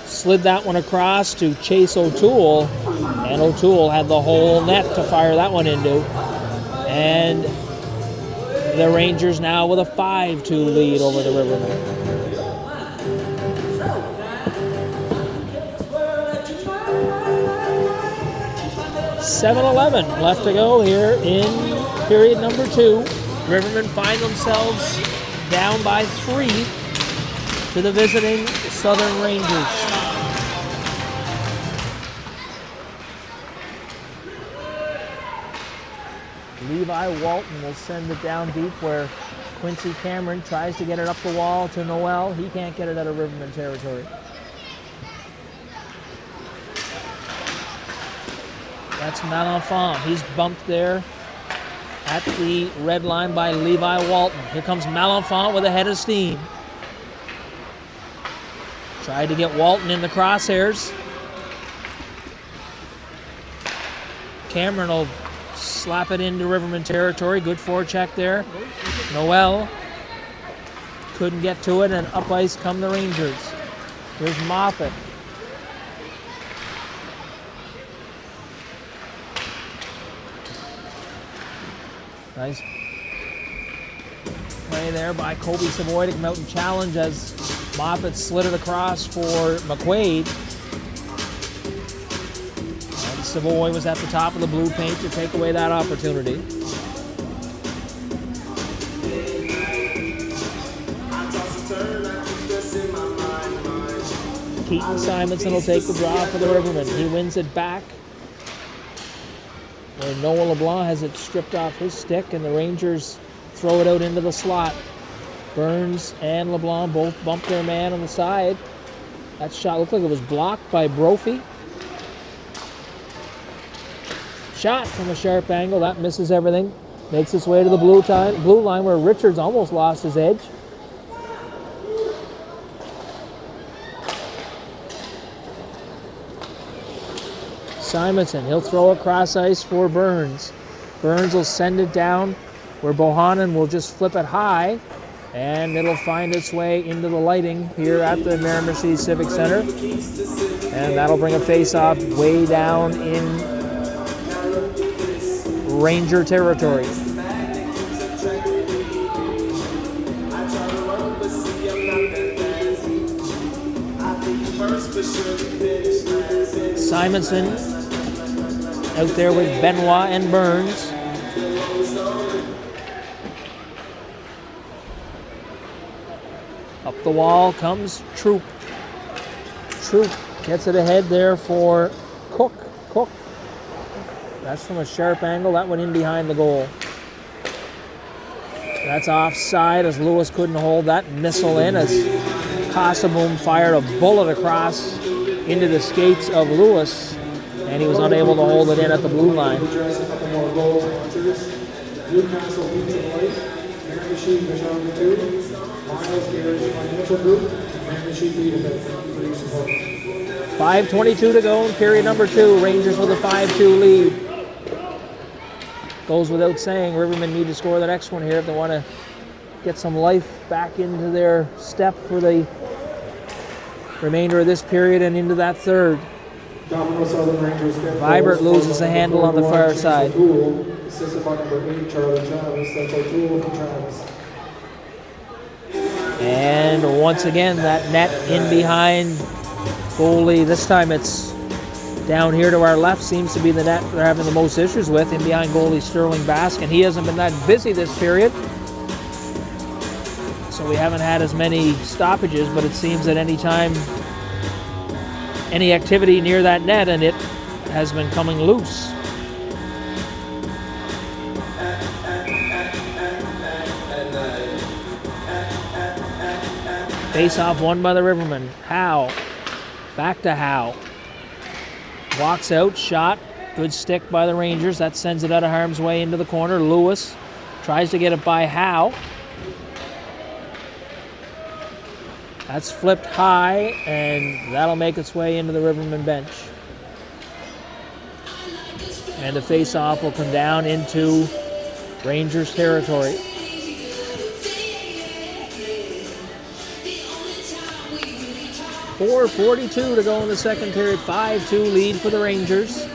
Slid that one across to Chase O'Toole. And O'Toole had the whole net to fire that one into. And the Rangers now with a 5-2 lead over the Rivermen. .7:11 left to go here in period number 2. Rivermen find themselves down by 3 to the visiting Southern Rangers. Levi Walton will send it down deep where Quincy Cameron tries to get it up the wall to Noel. He can't get it out of Rivermen territory. That's Malenfant. He's bumped there at the red line by Levi Walton. Here comes Malenfant with a head of steam. Tried to get Walton in the crosshairs. Cameron will slap it into Rivermen territory. Good forecheck there. Noel couldn't get to it, and up ice come the Rangers. Here's Moffat. Nice play there by Kobe Savoy to come out and challenge as Moffat slid it across for McQuaid. And Savoy was at the top of the blue paint to take away that opportunity. Keaton Simonson will take the draw for the Rivermen. He wins it back, where Noah LeBlanc has it stripped off his stick, and the Rangers throw it out into the slot. Burns and LeBlanc both bump their man on the side. That shot looked like it was blocked by Brophy. Shot from a sharp angle, that misses everything. Makes its way to the blue line where Richards almost lost his edge. Simonson, he'll throw across ice for Burns. Burns will send it down where Bohannon will just flip it high, and it'll find its way into the lighting here at the Miramichi Civic Center. And that'll bring a face-off way down in Ranger territory. Simonson out there with Benoit and Burns. Up the wall comes Troop. Troop gets it ahead there for Cook. Cook. That's from a sharp angle. That went in behind the goal. That's offside as Lewis couldn't hold that missile in as Casaboom fired a bullet across into the skates of Lewis, and he was unable to hold it in at the blue line. Newcastle leads in light, Miramichi Michelle 2, Miles Garage Financial Group, Miramichi lead at 3 support. 5:22 to go in period number 2. Rangers with a 5-2 lead. Goes without saying, Rivermen need to score the next one here if they want to get some life back into their step for the remainder of this period and into that third. Vibert loses the handle on the far side. And once again, that net in behind goalie. This time it's down here to our left. Seems to be the net they're having the most issues with, in behind goalie Sterling Baskin. He hasn't been that busy this period, so we haven't had as many stoppages, but it seems that any time any activity near that net, and it has been coming loose. Face-off won by the Rivermen. Howe. Back to Howe. Walks out, shot. Good stick by the Rangers. That sends it out of harm's way into the corner. Lewis tries to get it by Howe. That's flipped high, and that'll make its way into the Rivermen bench. And the face-off will come down into Rangers territory. .4:42 to go in the second period. 5-2 lead for the Rangers.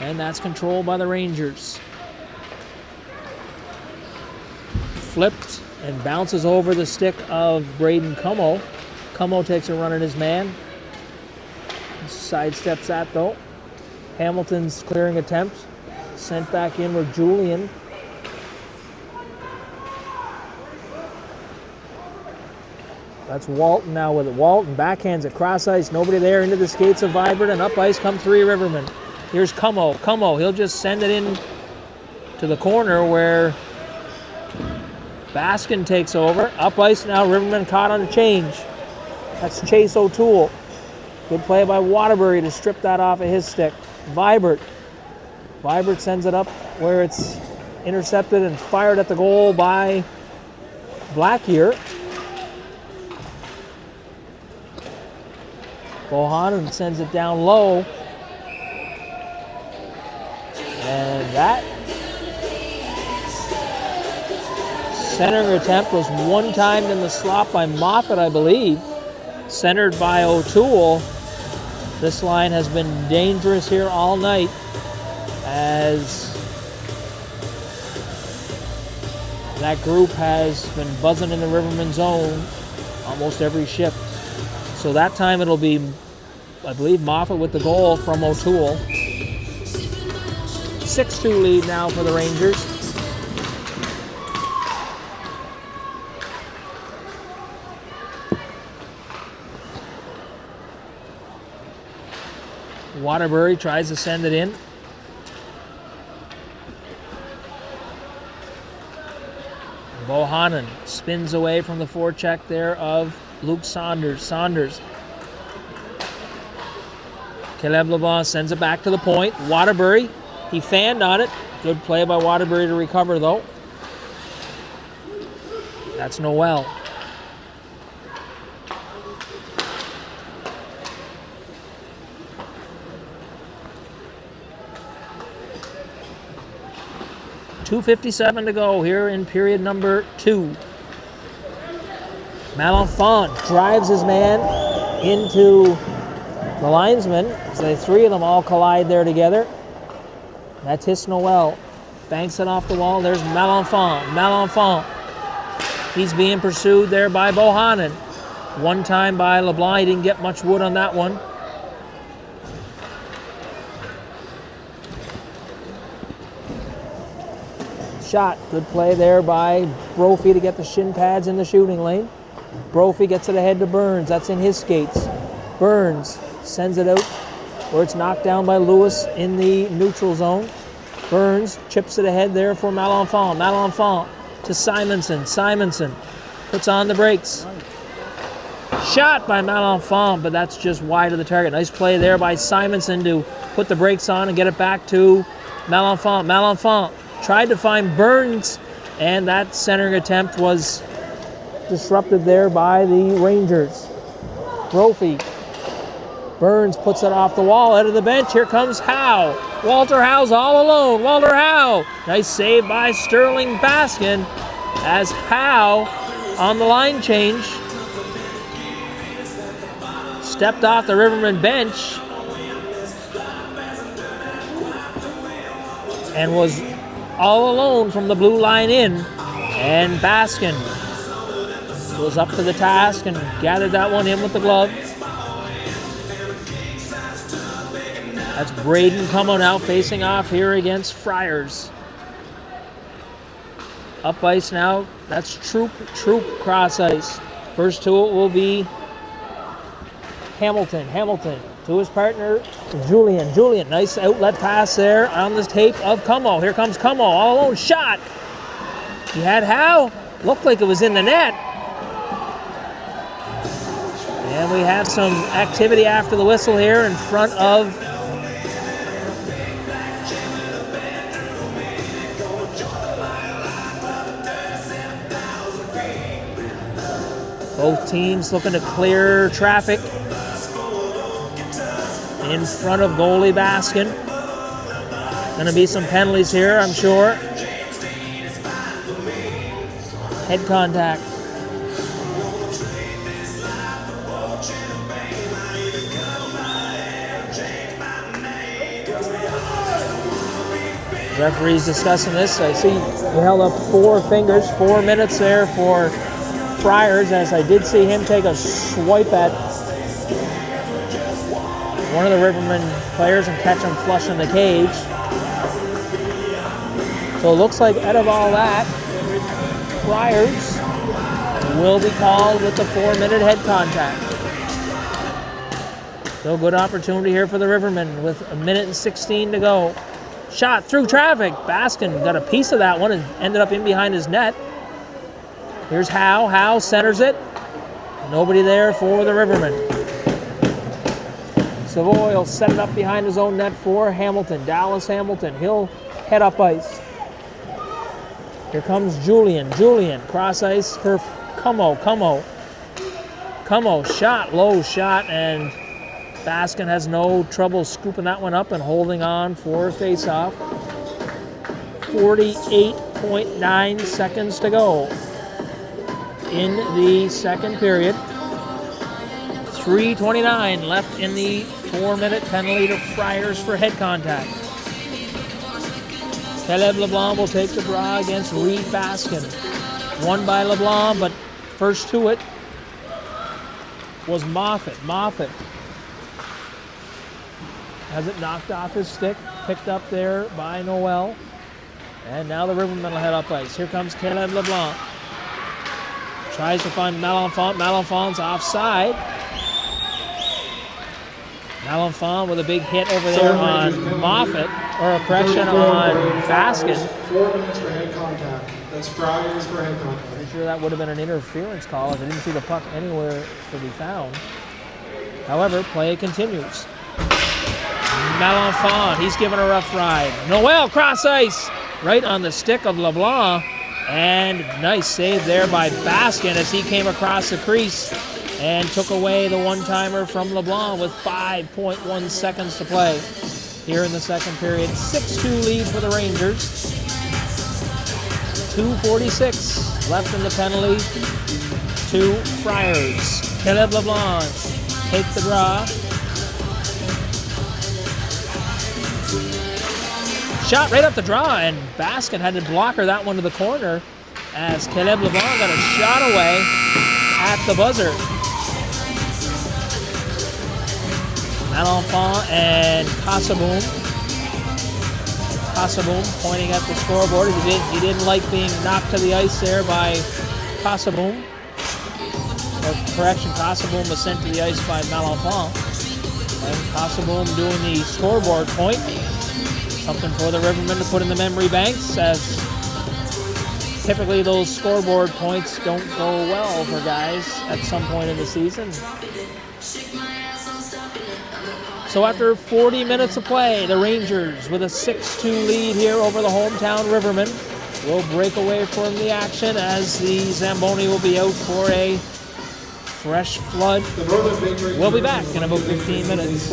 And that's controlled by the Rangers. Flipped and bounces over the stick of Braden Cummo. Cummo takes a run at his man. Sidesteps that though. Hamilton's clearing attempt. Sent back in with Julian. That's Walton now with it. Walton backhands it cross ice. Nobody there, into the skates of Vibert, and up ice come 3 Rivermen. Here's Cummo. Cummo, he'll just send it in to the corner where Baskin takes over. Up ice now, Rivermen caught on the change. That's Chase O'Toole. Good play by Waterbury to strip that off of his stick. Vibert sends it up where it's intercepted and fired at the goal by Blackyear. Bohannon sends it down low. And that centering attempt was one-timed in the slot by Moffat, I believe. Centered by O'Toole. This line has been dangerous here all night as that group has been buzzing in the Rivermen zone almost every shift. So that time it'll be, I believe, Moffat with the goal from O'Toole. 6-2 lead now for the Rangers. Waterbury tries to send it in. Bohannon spins away from the forecheck there of Luke Saunders. Caleb LeBlanc sends it back to the point. Waterbury, he fanned on it. Good play by Waterbury to recover though. That's Noel. .257 to go here in period number 2. Malenfant drives his man into the linesman. So the three of them all collide there together. That's His Noel. Banks it off the wall. There's Malenfant. He's being pursued there by Bohannon. One time by LeBlanc. He didn't get much wood on that one. Shot. Good play there by Brophy to get the shin pads in the shooting lane. Brophy gets it ahead to Burns. That's in his skates. Burns sends it out where it's knocked down by Lewis in the neutral zone. Burns chips it ahead there for Malenfant. Malenfant to Simonson. Simonson puts on the brakes. Shot by Malenfant, but that's just wide of the target. Nice play there by Simonson to put the brakes on and get it back to Malenfant. Malenfant tried to find Burns, and that centering attempt was disrupted there by the Rangers. Brophy. Burns puts it off the wall, out of the bench. Here comes Howe. Walter Howe's all alone. Walter Howe. Nice save by Sterling Baskin as Howe on the line change stepped off the Rivermen bench and was all alone from the blue line in, and Baskin goes up to the task and gathered that one in with the glove. That's Braden Como now facing off here against Friars. Up ice now, that's Troop cross ice. First to it will be Hamilton to his partner, Julian, nice outlet pass there on the tape of Como. Here comes Como, all alone, shot. He had Howe, looked like it was in the net. And we have some activity after the whistle here in front of both teams looking to clear traffic in front of goalie Baskin. Going to be some penalties here, I'm sure. Head contact. Referee's discussing this. I see he held up 4 fingers, 4 minutes there for Friars, as I did see him take a swipe at one of the Rivermen players and catch him flush in the cage. So it looks like out of all that, Friars will be called with the 4-minute head contact. So good opportunity here for the Rivermen with 1:16 to go. Shot through traffic. Baskin got a piece of that one and ended up in behind his net. Here's Howe. Howe centers it. Nobody there for the Rivermen. Savoy will set it up behind his own net for Hamilton. Dallas Hamilton. He'll head up ice. Here comes Julian. Julian, cross ice for Como. Como, shot, low shot, and Baskin has no trouble scooping that one up and holding on for a face-off. 48.9 seconds to go in the second period. 3:29 left in the 4-minute penalty to Friars for head contact. Caleb LeBlanc will take the draw against Reed Baskin. Won by LeBlanc, but first to it was Moffett. Moffett has it knocked off his stick, picked up there by Noel. And now the Rivermen will head up ice. Here comes Caleb LeBlanc. Tries to find Malenfant. Malenfant's offside. Malenfant with a big hit over there on Moffett, or a correction on Baskin. 4 minutes for head contact. That's Friars for head contact. Pretty sure that would have been an interference call if I didn't see the puck anywhere to be found. However, play continues. Malenfant, he's given a rough ride. Noel, cross ice, right on the stick of LeBlanc. And nice save there by Baskin as he came across the crease and took away the one-timer from LeBlanc with 5.1 seconds to play here in the second period. 6-2 lead for the Rangers. 2:46 left in the penalty to Friars. Caleb LeBlanc take the draw. Shot right up the draw, and Baskin had to blocker that one to the corner as Caleb LeBlanc got a shot away at the buzzer. Malenfant and Casaboom. Casaboom pointing at the scoreboard. He didn't like being knocked to the ice there by Casaboom. Or correction, Casaboom was sent to the ice by Malenfant. And Casaboom doing the scoreboard point. Something for the Rivermen to put in the memory banks, as typically those scoreboard points don't go well for guys at some point in the season. So after 40 minutes of play, the Rangers with a 6-2 lead here over the hometown Rivermen will break away from the action as the Zamboni will be out for a fresh flood. We'll be back in about 15 minutes.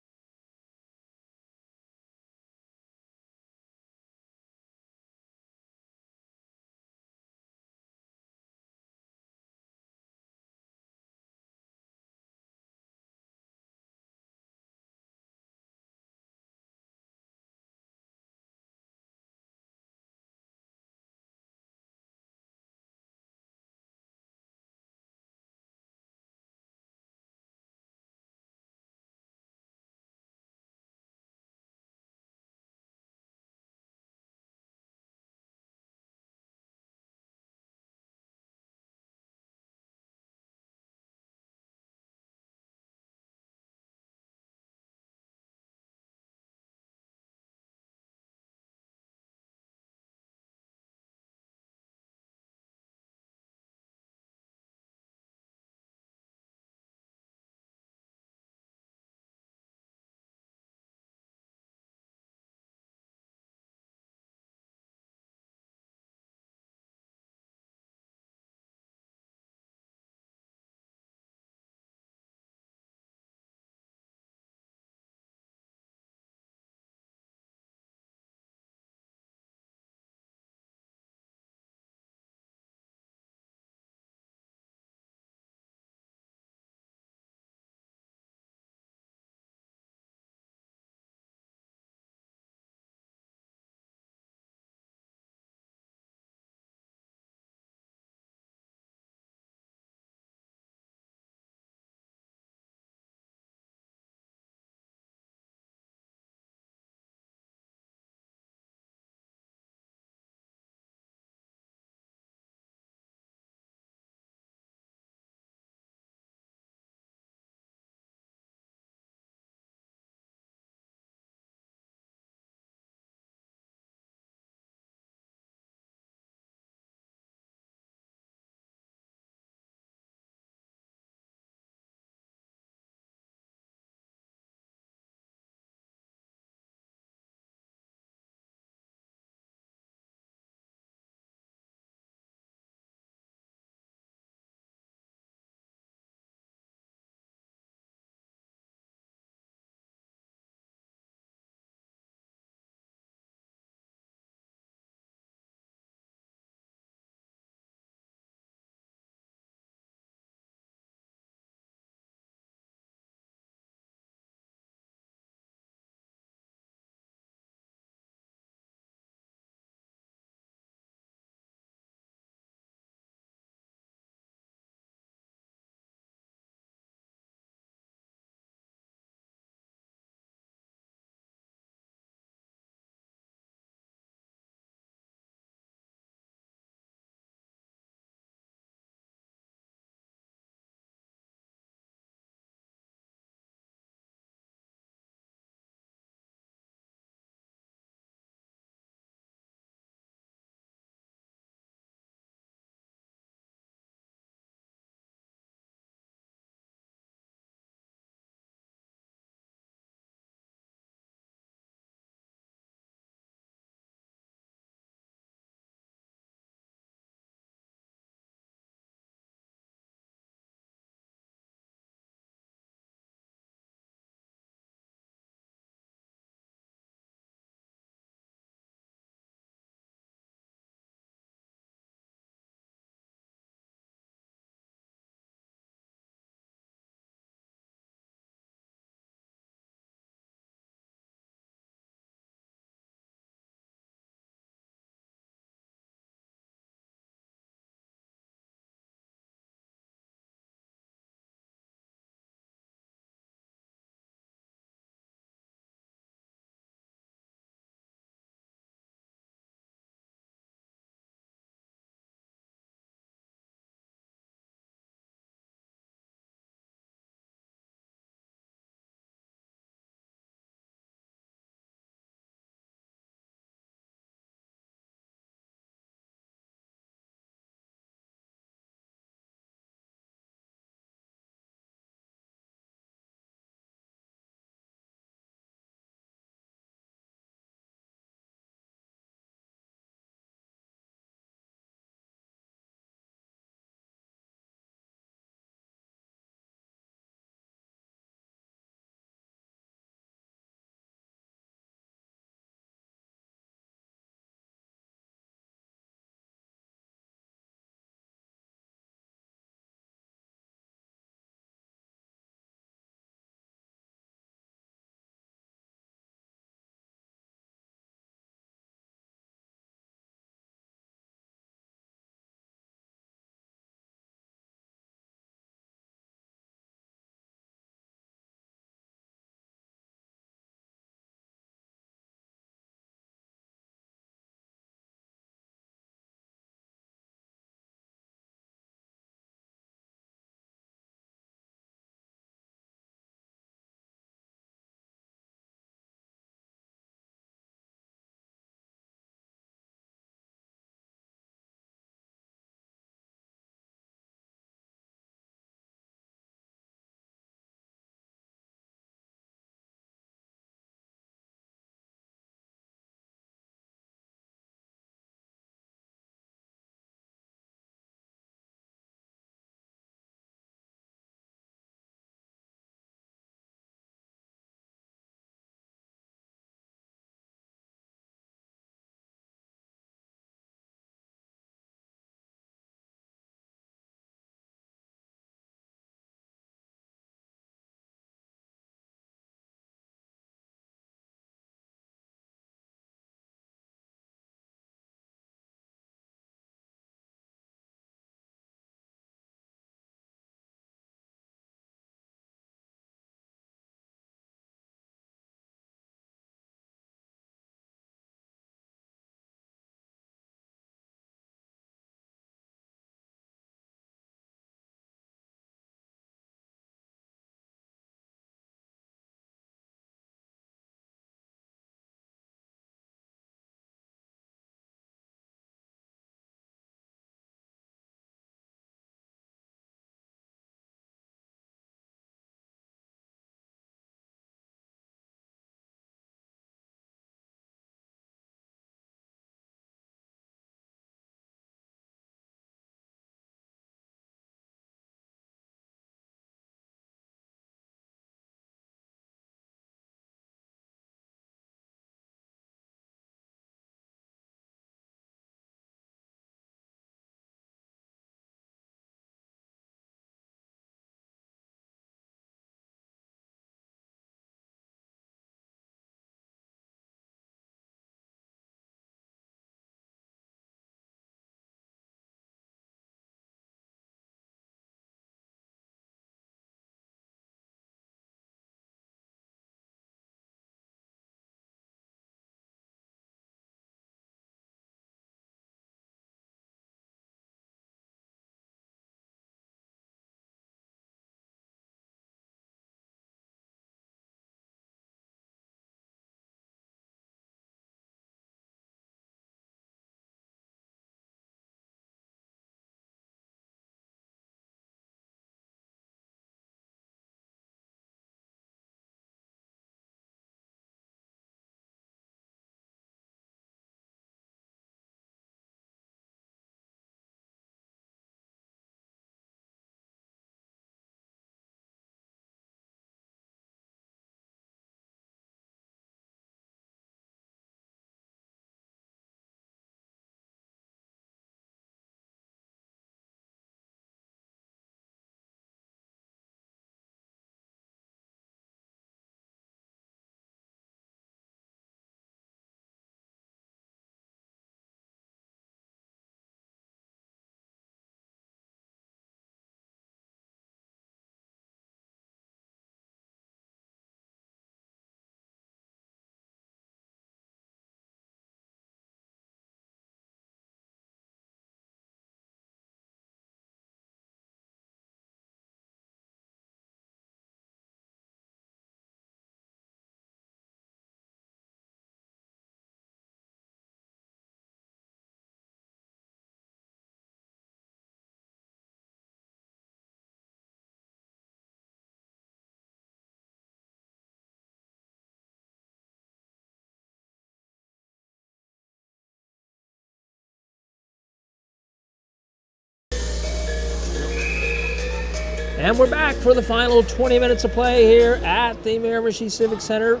And we're back for the final 20 minutes of play here at the Miramichi Civic Center.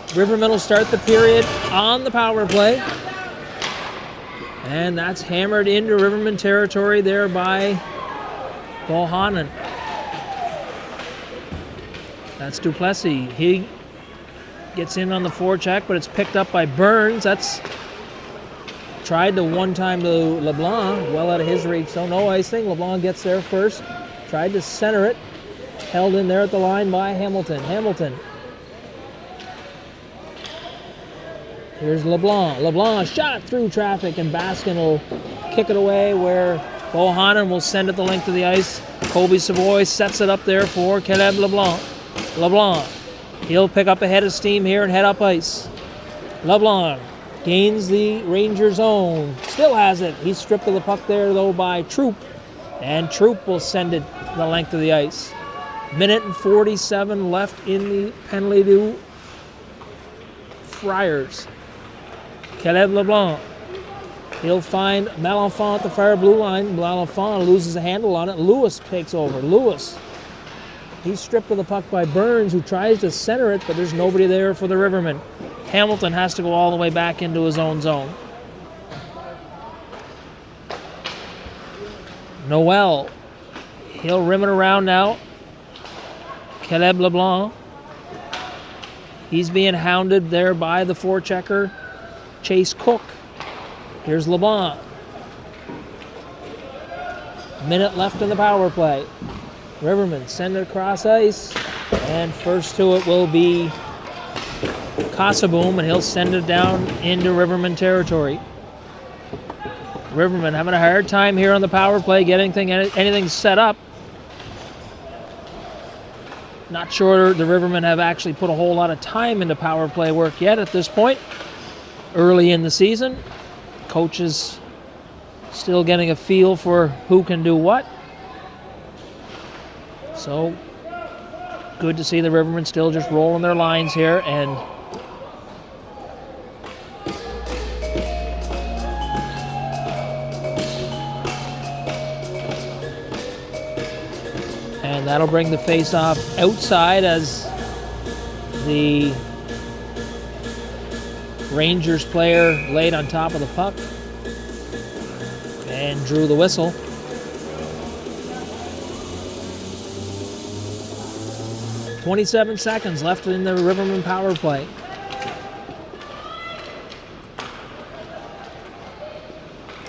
Rivermen will start the period on the power play. And that's hammered into Rivermen territory there by Bohannon. That's Duplessis. He gets in on the forecheck, but it's picked up by Burns. That's tried to one time to LeBlanc, well out of his reach, so no icing. LeBlanc gets there first. Tried to center it. Held in there at the line by Hamilton. Hamilton. Here's LeBlanc. LeBlanc shot through traffic, and Baskin will kick it away where Bohannon will send it the length of the ice. Kobe Savoy sets it up there for Caleb LeBlanc. LeBlanc. He'll pick up a head of steam here and head up ice. LeBlanc gains the Ranger zone. Still has it. He's stripped of the puck there, though, by Troop. And Troop will send it the length of the ice. Minute and 47 left in the penalty to Friars. Caleb LeBlanc. He'll find Malenfant at the far blue line. Malenfant loses a handle on it. Lewis takes over. Lewis. He's stripped of the puck by Burns, who tries to center it, but there's nobody there for the Rivermen. Hamilton has to go all the way back into his own zone. Noel. He'll rim it around now. Caleb LeBlanc. He's being hounded there by the forechecker, Chase Cook. Here's LeBlanc. Minute left in the power play. Rivermen send it across ice, and first to it will be Casaboom, and he'll send it down into Rivermen territory. Rivermen having a hard time here on the power play, getting anything set up. Not sure the Rivermen have actually put a whole lot of time into power play work yet at this point. Early in the season, coaches still getting a feel for who can do what. So, good to see the Rivermen still just rolling their lines here, and that'll bring the face-off outside as the Rangers player laid on top of the puck and drew the whistle. .27 seconds left in the Rivermen power play.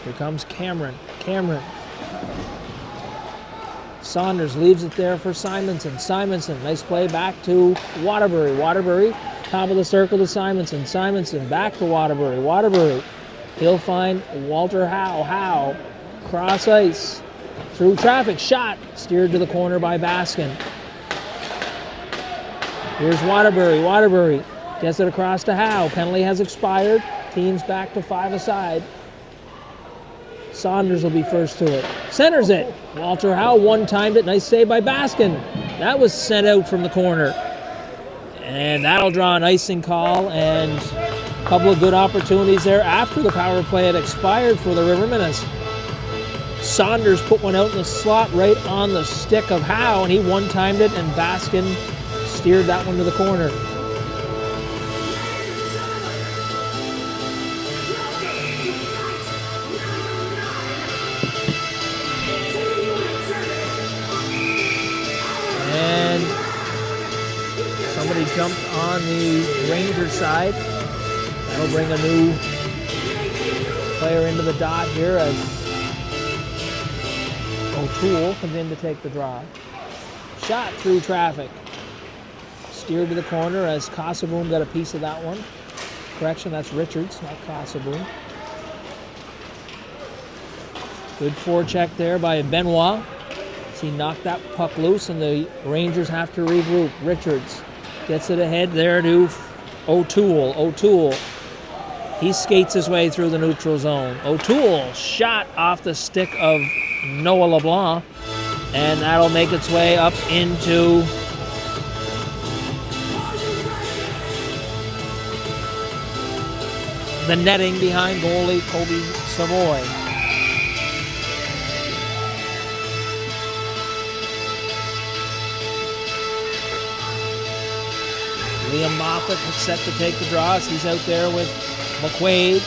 Here comes Cameron. Cameron. Saunders leaves it there for Simonson. Simonson, nice play back to Waterbury. Waterbury, top of the circle to Simonson. Simonson, back to Waterbury. Waterbury, he'll find Walter Howe. Howe, cross ice, through traffic, shot, steered to the corner by Baskin. Here's Waterbury. Waterbury gets it across to Howe. Penalty has expired. Team's back to 5 aside. Saunders will be first to it. Centers it. Walter Howe one-timed it. Nice save by Baskin. That was sent out from the corner. And that'll draw an icing call, and a couple of good opportunities there after the power play had expired for the Rivermen, as Saunders put one out in the slot right on the stick of Howe, and he one-timed it, and Baskin steered that one to the corner. And somebody jumped on the Ranger side. That'll bring a new player into the dot here as O'Toole comes in to take the draw. Shot through traffic. Steered to the corner as Casaboom got a piece of that one. Correction, that's Richards, not Casaboom. Good forecheck there by Benoit. He knocked that puck loose, and the Rangers have to regroup. Richards gets it ahead there to O'Toole. O'Toole, he skates his way through the neutral zone. O'Toole shot off the stick of Noah LeBlanc, and that'll make its way up into the netting behind goalie Kobe Savoy. Liam Moffat set to take the draws. He's out there with McQuaid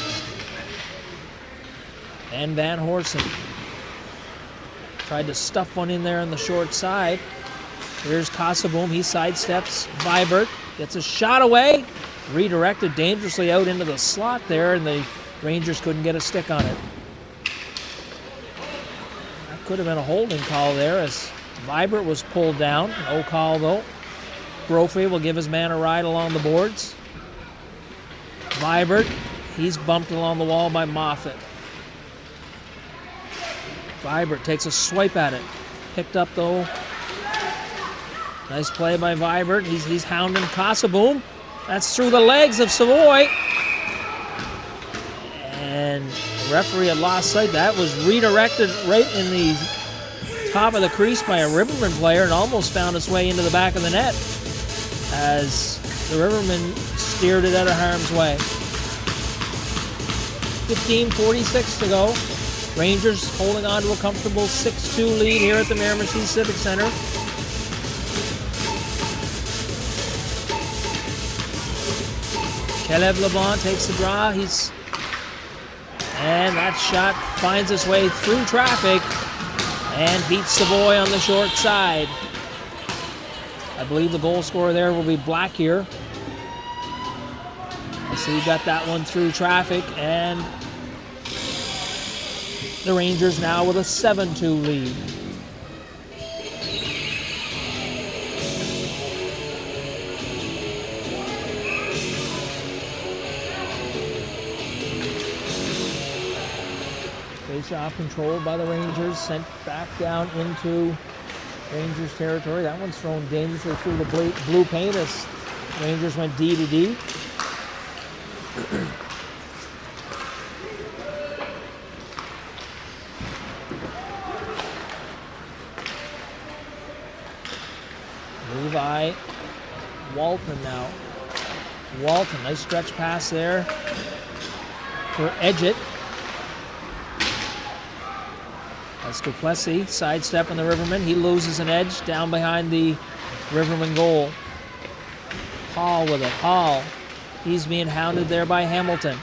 and Van Horsen. Tried to stuff one in there on the short side. Here's Kasaboom. He sidesteps Vibert. Gets a shot away. Redirected dangerously out into the slot there, and the Rangers couldn't get a stick on it. That could have been a holding call there as Vibert was pulled down. No call though. Brophy will give his man a ride along the boards. Vibert, he's bumped along the wall by Moffat. Vibert takes a swipe at it. Picked up though. Nice play by Vibert. He's hounding Kasaboom. That's through the legs of Savoy. And the referee had lost sight. That was redirected right in the top of the crease by a Rivermen player and almost found its way into the back of the net as the Rivermen steered it out of harm's way. 15:46 to go. Rangers holding on to a comfortable 6-2 lead here at the Miramichi Civic Center. Caleb LeBlanc takes the draw. And that shot finds its way through traffic and beats Savoy on the short side. I believe the goal scorer there will be Black here. I see he got that one through traffic, and the Rangers now with a 7-2 lead. Face-off controlled by the Rangers, sent back down into Rangers territory. That one's thrown dangerously through the blue paint as Rangers went D to D. Levi Walton now. Walton, nice stretch pass there for Edgett. That's Duplessis, sidestep on the Rivermen. He loses an edge down behind the Rivermen goal. Hall with it. Hall. He's being hounded there by Hamilton.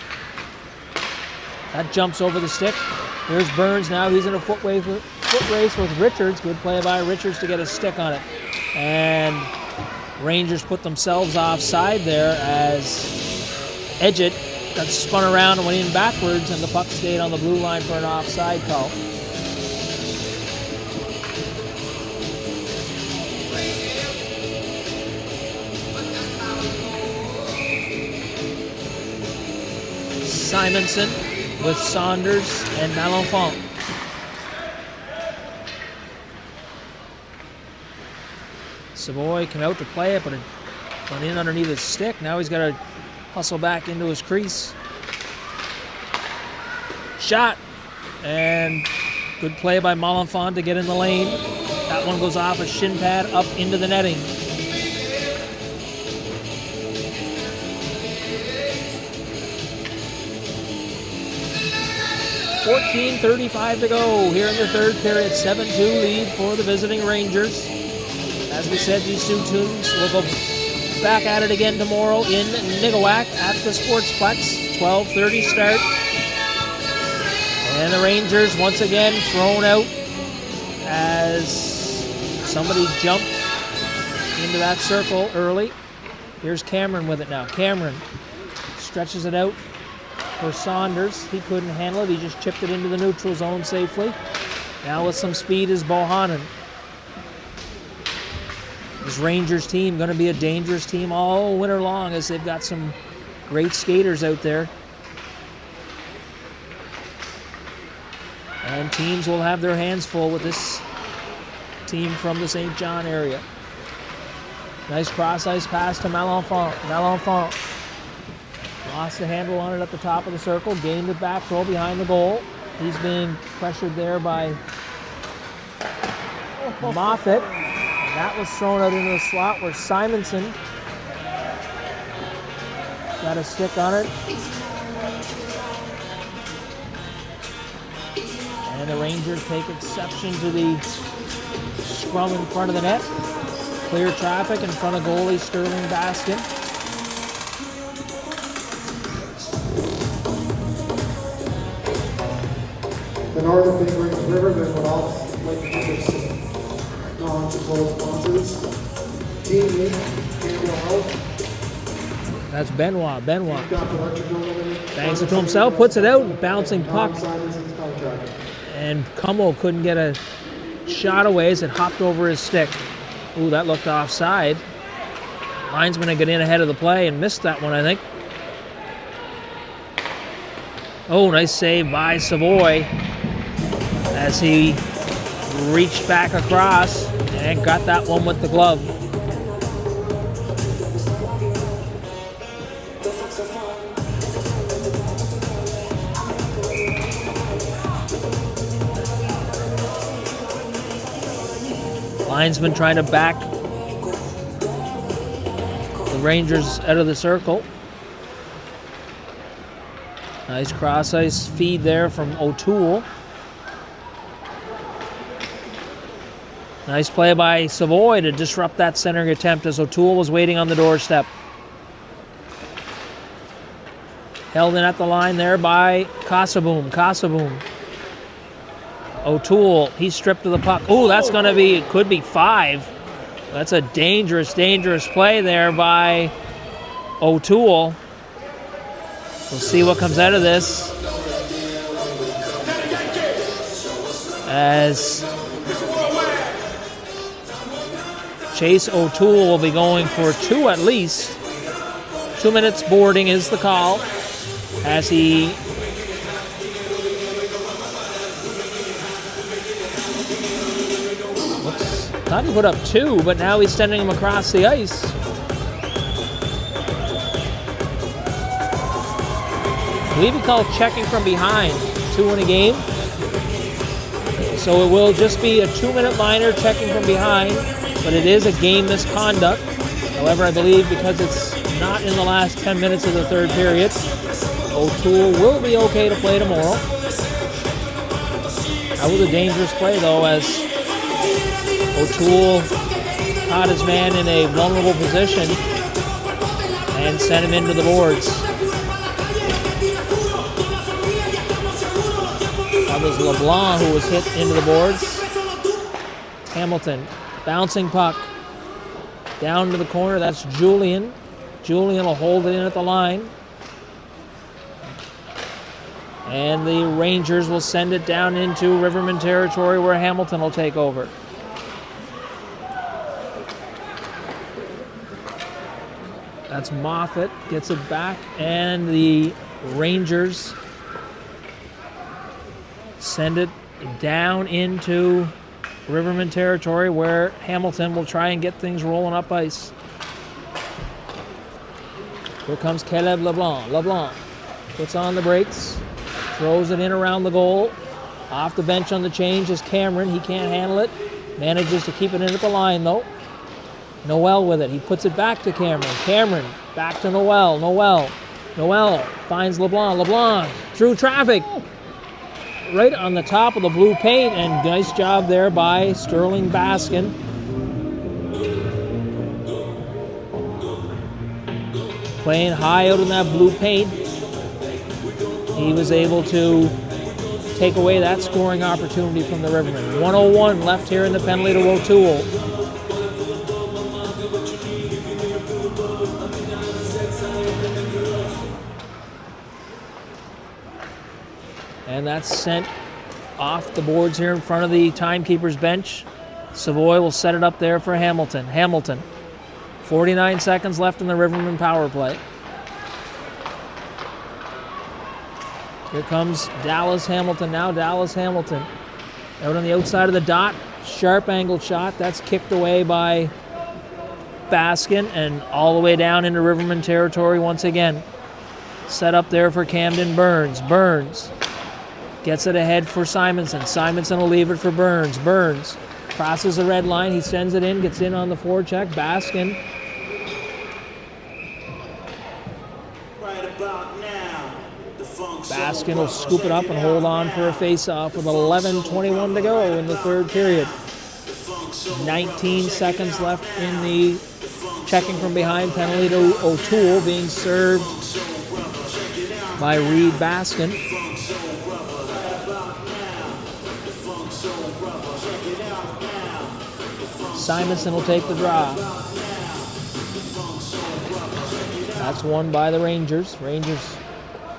That jumps over the stick. Here's Burns now. He's in a foot race with Richards. Good play by Richards to get a stick on it. And Rangers put themselves offside there as Edgett got spun around and went in backwards, and the puck stayed on the blue line for an offside call. Simonson with Saunders and Malenfant. Savoy came out to play it, but it went in underneath his stick. Now he's got to hustle back into his crease. Shot, and good play by Malenfant to get in the lane. That one goes off a shin pad up into the netting. .35 to go here in the third period. 7-2 lead for the visiting Rangers. As we said, these two teams will go back at it again tomorrow in Nigawak at the Sportsplex. 12:30 start. And the Rangers once again thrown out as somebody jumped into that circle early. Here's Cameron with it now. Cameron stretches it out for Saunders. He couldn't handle it. He just chipped it into the neutral zone safely. Now with some speed is Bohannon. This Rangers team going to be a dangerous team all winter long as they've got some great skaters out there. And teams will have their hands full with this team from the St. John area. Nice cross-ice pass to Malenfant. Malenfant lost the handle on it at the top of the circle, gained it back, throw behind the goal. He's being pressured there by Moffat. And that was thrown out into the slot where Simonson got a stick on it. And the Rangers take exception to the scrum in front of the net. Clear traffic in front of goalie Sterling Baskin. regard of favoring Rivermen would also like to give some non-controlled sponsors. Team Inc., Campbell Health. That's Benoit. Benoit Got electrical limited. bangs it to himself, puts it out, bouncing puck. Simonson's contract. And Kummel couldn't get a shot away as it hopped over his stick. Ooh, that looked offside. Linesman had got in ahead of the play and missed that one, I think. Oh, nice save by Savoy as he reached back across and got that one with the glove. Linesman trying to back the Rangers out of the circle. Nice cross-ice feed there from O'Toole. Nice play by Savoy to disrupt that centering attempt as O'Toole was waiting on the doorstep. Held in at the line there by Casaboom. O'Toole, he's stripped of the puck. Oh, that's going to be, it could be 5. That's a dangerous play there by O'Toole. We'll see what comes out of this. As Chase O'Toole will be going for 2 at least. 2 minutes boarding is the call. As he thought he put up 2, but now he's sending him across the ice. I believe he called checking from behind 2 in a game. So it will just be a 2-minute liner checking from behind, but it is a game misconduct. However, I believe because it's not in the last 10 minutes of the third period, O'Toole will be okay to play tomorrow. That was a dangerous play though, as O'Toole caught his man in a vulnerable position and sent him into the boards. That was LeBlanc who was hit into the boards. Hamilton, bouncing puck down to the corner. That's Julian. Julian will hold it in at the line. And the Rangers will send it down into Rivermen territory where Hamilton will take over. That's Moffat, gets it back, and the Rangers send it down into Rivermen territory where Hamilton will try and get things rolling up ice. Here comes Caleb LeBlanc. LeBlanc puts on the brakes, throws it in around the goal. Off the bench on the change is Cameron. He can't handle it. Manages to keep it in at the line, though. Noel with it. He puts it back to Cameron. Cameron back to Noel. Noel finds LeBlanc. LeBlanc through traffic. Right on the top of the blue paint, and nice job there by Sterling Baskin. Playing high out in that blue paint. He was able to take away that scoring opportunity from the Rivermen. 1:01 left here in the penalty to O'Toole. And that's sent off the boards here in front of the timekeeper's bench. Savoy will set it up there for Hamilton. Hamilton, 49 seconds left in the Rivermen power play. Here comes Dallas Hamilton now. Dallas Hamilton out on the outside of the dot. Sharp angled shot. That's kicked away by Baskin and all the way down into Rivermen territory once again. Set up there for Camden Burns. Burns gets it ahead for Simonson. Simonson will leave it for Burns. Burns crosses the red line. He sends it in, gets in on the forecheck. Baskin. Baskin will scoop it up and hold on for a face-off with 11:21 to go in the third period. 19 seconds left in the checking from behind penalty to O'Toole, being served by Reed Baskin. Simonson will take the draw. That's won by the Rangers. Rangers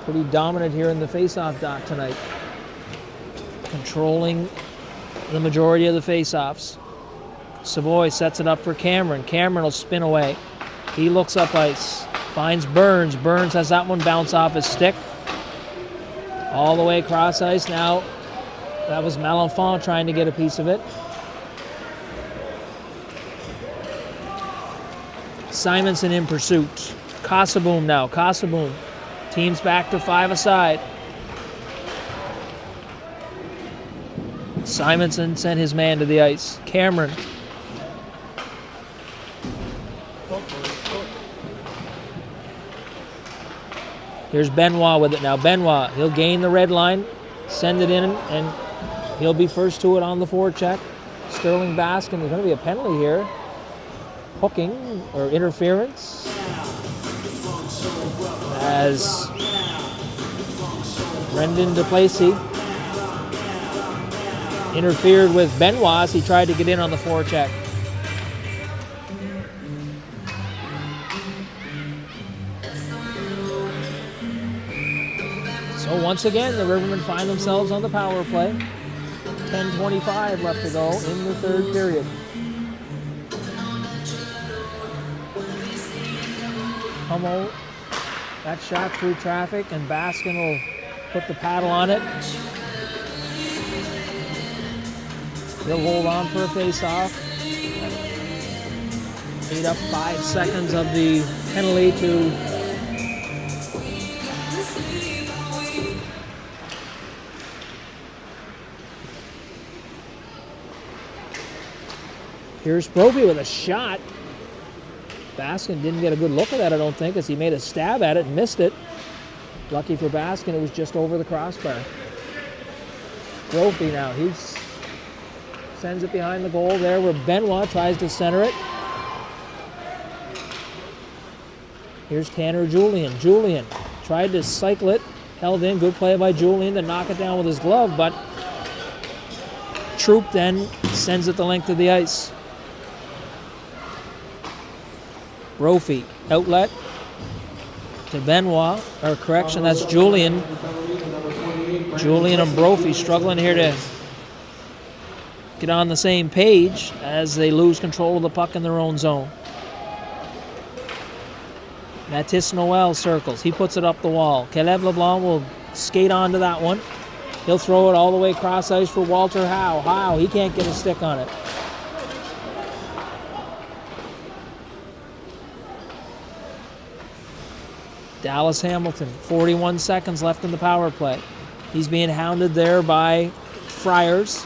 pretty dominant here in the face-off dot tonight. Controlling the majority of the face-offs. Savoy sets it up for Cameron. Cameron will spin away. He looks up ice. Finds Burns. Burns has that one bounce off his stick. All the way across ice now. That was Malenfant trying to get a piece of it. Simonson in pursuit. Casaboom now. Casaboom. Team's back to 5 aside. Simonson sent his man to the ice. Cameron. Here's Benoit with it now. Benoit, he'll gain the red line, send it in, and he'll be first to it on the forecheck. Sterling Baskin, there's going to be a penalty here. Hooking or interference. As Brendan DePlacy interfered with Benoit as he tried to get in on the forecheck. So once again, the Rivermen find themselves on the power play. 10:25 left to go in the third period. Hummel, that shot through traffic, and Baskin will put the paddle on it. He'll hold on for a face-off. Ate up 5 seconds of the penalty to here's Brophy with a shot. Baskin didn't get a good look at that, I don't think, as he made a stab at it and missed it. Lucky for Baskin, it was just over the crossbar. Brophy now, he sends it behind the goal there where Benoit tries to center it. Here's Tanner Julian. Julian tried to cycle it, held in, good play by Julian to knock it down with his glove, but Troop then sends it the length of the ice. Brophy, outlet to Benoit, or correction, that's Julian. Julian and Brophy struggling here to get on the same page as they lose control of the puck in their own zone. Mathis Noel circles, he puts it up the wall. Caleb LeBlanc will skate onto that one. He'll throw it all the way across ice for Walter Howe. Howe, he can't get a stick on it. Dallas Hamilton, 41 seconds left in the power play. He's being hounded there by Friars.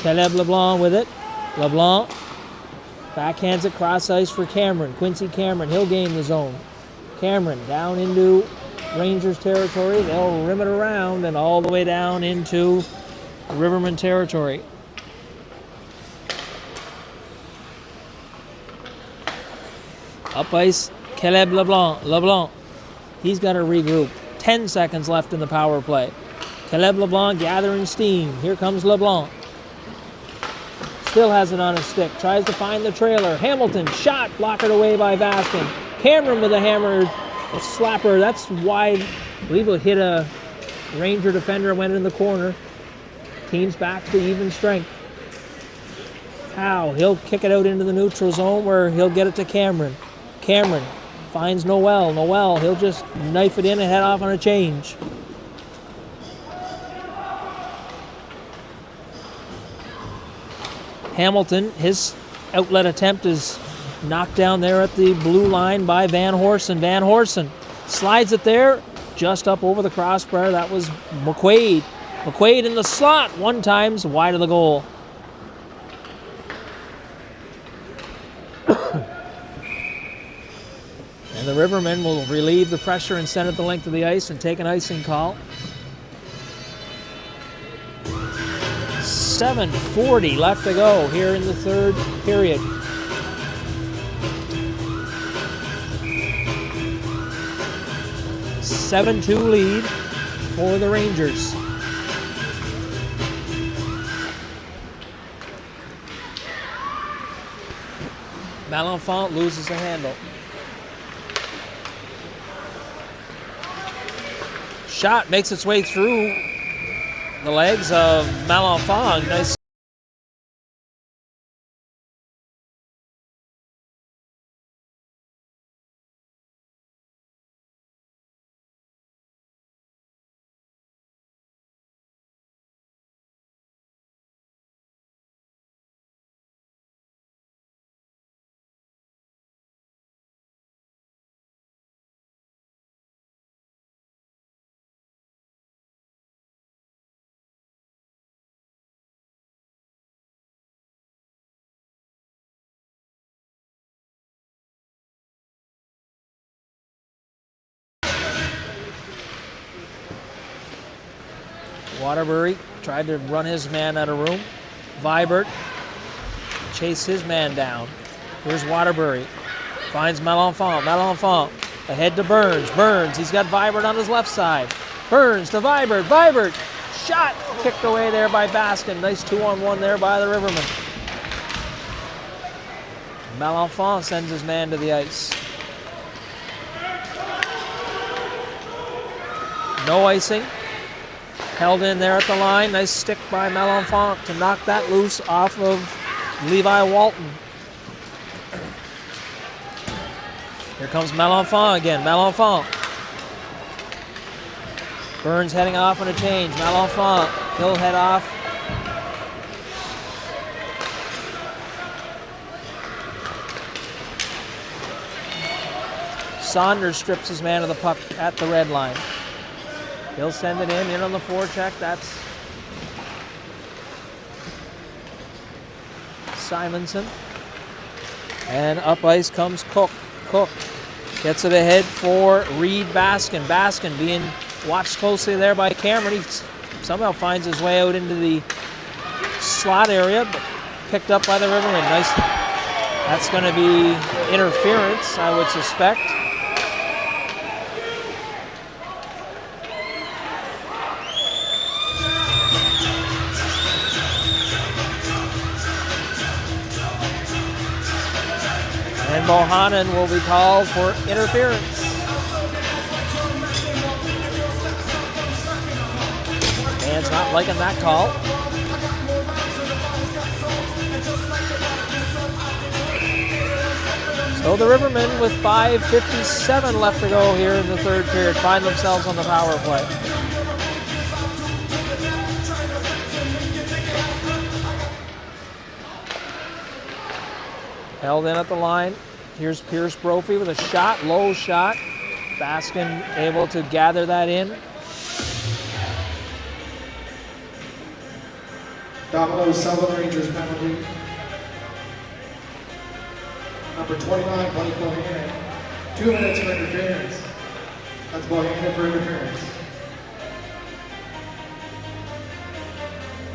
Caleb LeBlanc with it. LeBlanc backhands it cross ice for Cameron. Quincy Cameron, he'll gain the zone. Cameron down into Rangers territory. They'll rim it around and all the way down into Rivermen territory. Up ice, Caleb LeBlanc. LeBlanc, he's got to regroup. 10 seconds left in the power play. Caleb LeBlanc gathering steam. Here comes LeBlanc. Still has it on his stick. Tries to find the trailer. Hamilton, shot, blocked away by Baskin. Cameron with a hammer, a slapper. That's wide. I believe it hit a Ranger defender, went in the corner. Team's back to even strength. Howe, he'll kick it out into the neutral zone where he'll get it to Cameron. Cameron finds Noel. Noel, he'll just knife it in and head off on a change. Hamilton, his outlet attempt is knocked down there at the blue line by Van Horsen. Van Horsen slides it there, just up over the crossbar. That was McQuaid. McQuaid in the slot, one times wide of the goal. And the Rivermen will relieve the pressure and send it the length of the ice and take an icing call. 7:40 left to go here in the third period. A 7-2 lead for the Rangers. Malenfant loses the handle. Shot makes its way through the legs of Malenfant. Nice. Waterbury tried to run his man out of room. Vibert chased his man down. Here's Waterbury. Finds Malenfant. Malenfant ahead to Burns. Burns, he's got Vibert on his left side. Burns to Vibert. Vibert, shot kicked away there by Baskin. Nice 2-on-1 there by the Rivermen. Malenfant sends his man to the ice. No icing. Held in there at the line. Nice stick by Malenfant to knock that loose off of Levi Walton. Here comes Malenfant again. Malenfant. Burns heading off on a change. Malenfant, he'll head off. Saunders strips his man of the puck at the red line. He'll send it in on the forecheck. That's Simonson. And up ice comes Cook. Cook gets it ahead for Reed Baskin. Baskin being watched closely there by Cameron. He somehow finds his way out into the slot area, but picked up by the Rivermen. Nice. That's going to be interference, I would suspect. And Bohannon will be called for interference. Man's not liking that call. So the Rivermen, with 5:57 left to go here in the third period, find themselves on the power play. Held in at the line. Here's Pierce Brophy with a shot, low shot. Baskin able to gather that in. Domino 7 Rangers penalty. Number 29, Blake Bohannon. 2 minutes for interference. That's Bohannon for interference.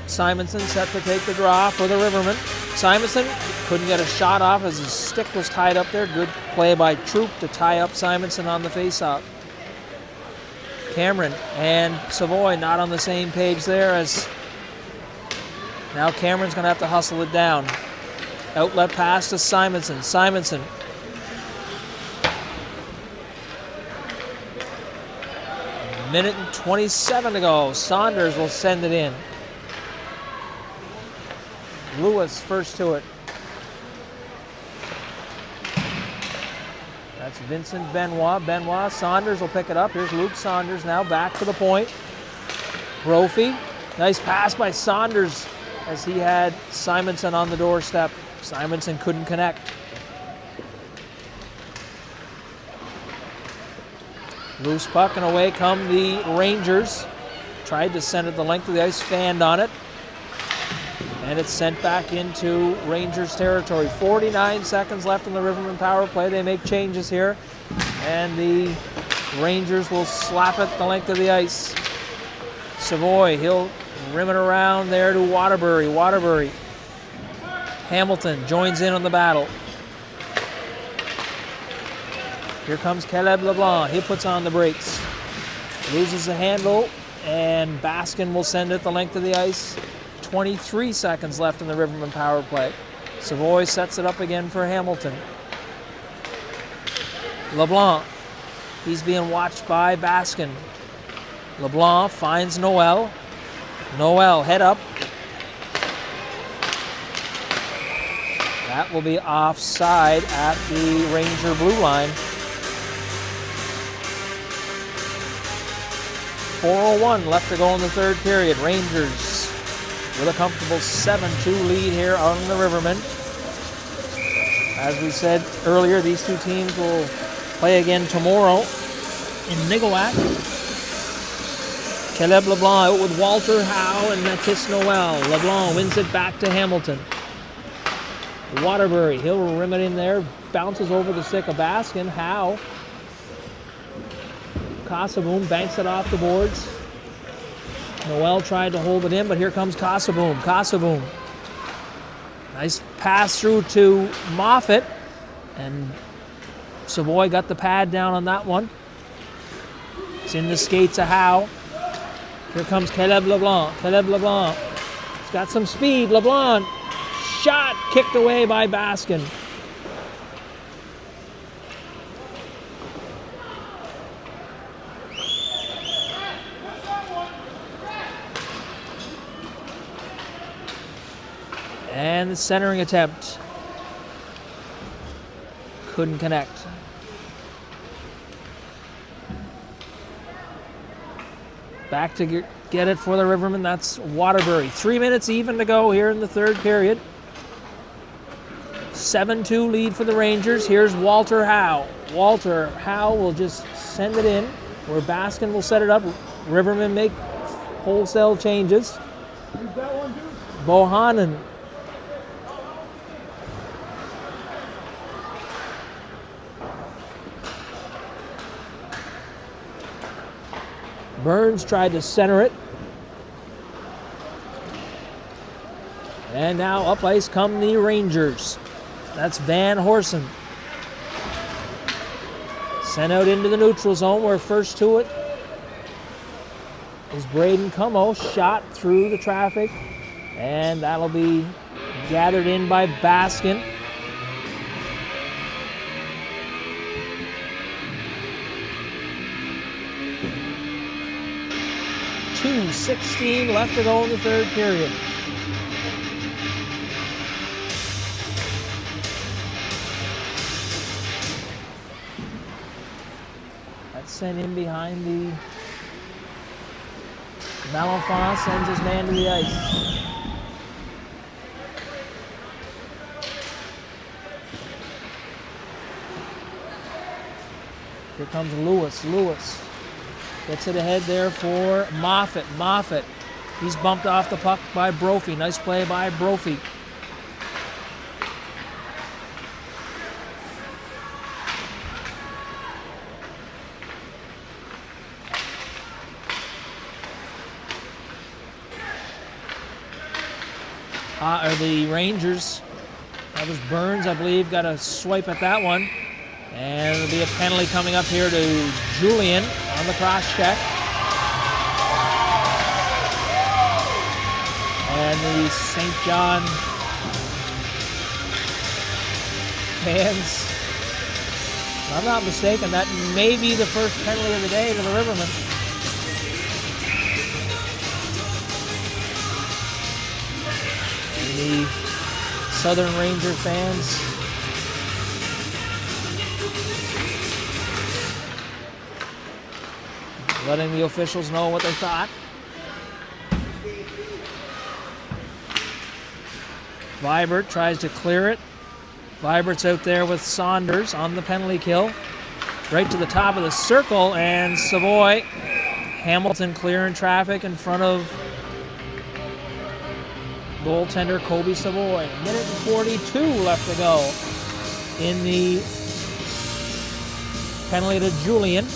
Simonson set to take the draw for the Rivermen. Simonson couldn't get a shot off as his stick was tied up there. Good play by Troop to tie up Simonson on the faceoff. Cameron and Savoy not on the same page there, as now Cameron's going to have to hustle it down. Outlet pass to Simonson. Simonson. Minute and 27 to go. Saunders will send it in. Lewis first to it. That's Vincent Benoit. Benoit, Saunders will pick it up. Here's Luke Saunders now back to the point. Brophy. Nice pass by Saunders as he had Simonson on the doorstep. Simonson couldn't connect. Loose puck, and away come the Rangers. Tried to send it the length of the ice, fanned on it. And it's sent back into Rangers territory. 49 seconds left in the Rivermen power play. They make changes here. And the Rangers will slap it the length of the ice. Savoy, he'll rim it around there to Waterbury. Waterbury. Hamilton joins in on the battle. Here comes Caleb LeBlanc. He puts on the brakes. Loses the handle, and Baskin will send it the length of the ice. 23 seconds left in the Rivermen power play. Savoy sets it up again for Hamilton. LeBlanc, he's being watched by Baskin. LeBlanc finds Noel. Noel, head up. That will be offside at the Ranger blue line. 4:01 left to go in the third period. Rangers with a comfortable 7-2 lead here on the Rivermen. As we said earlier, these two teams will play again tomorrow in Nigawak. Caleb LeBlanc out with Walter Howe and Mathis Noel. LeBlanc wins it back to Hamilton. Waterbury, he'll rim it in there. Bounces over the stick of Baskin. Howe. Casaboom banks it off the boards. Noel tried to hold it in, but here comes Casaboom. Casaboom. Nice pass through to Moffat. And Savoy got the pad down on that one. It's in the skates of Howe. Here comes Caleb LeBlanc. Caleb LeBlanc. He's got some speed. LeBlanc. Shot kicked away by Baskin. And the centering attempt couldn't connect. Back to get it for the Rivermen. That's Waterbury. 3 minutes even to go here in the third period. 7-2 lead for the Rangers. Here's Walter Howe. Walter Howe will just send it in where Baskin will set it up. Rivermen make wholesale changes. Bohannon. Burns tried to center it. And now up ice come the Rangers. That's Van Horsen. Sent out into the neutral zone where first to it is Braden Como. Shot through the traffic. And that'll be gathered in by Baskin. .2:16 left to go in the third period. That's sent in behind the Malenfant, sends his man to the ice. Here comes Lewis. Lewis gets it ahead there for Moffat. Moffat, he's bumped off the puck by Brophy. Nice play by Brophy. The Rangers, that was Burns, I believe, got a swipe at that one. And there'll be a penalty coming up here to Julian on the cross check. And the St. John fans, if I'm not mistaken, that may be the first penalty of the day to the Rivermen. And the Southern Ranger fans letting the officials know what they thought. Vibert tries to clear it. Vibert's out there with Saunders on the penalty kill. Right to the top of the circle, and Savoy. Hamilton clearing traffic in front of goaltender Kobe Savoy. 1:42 left to go in the penalty to Julian.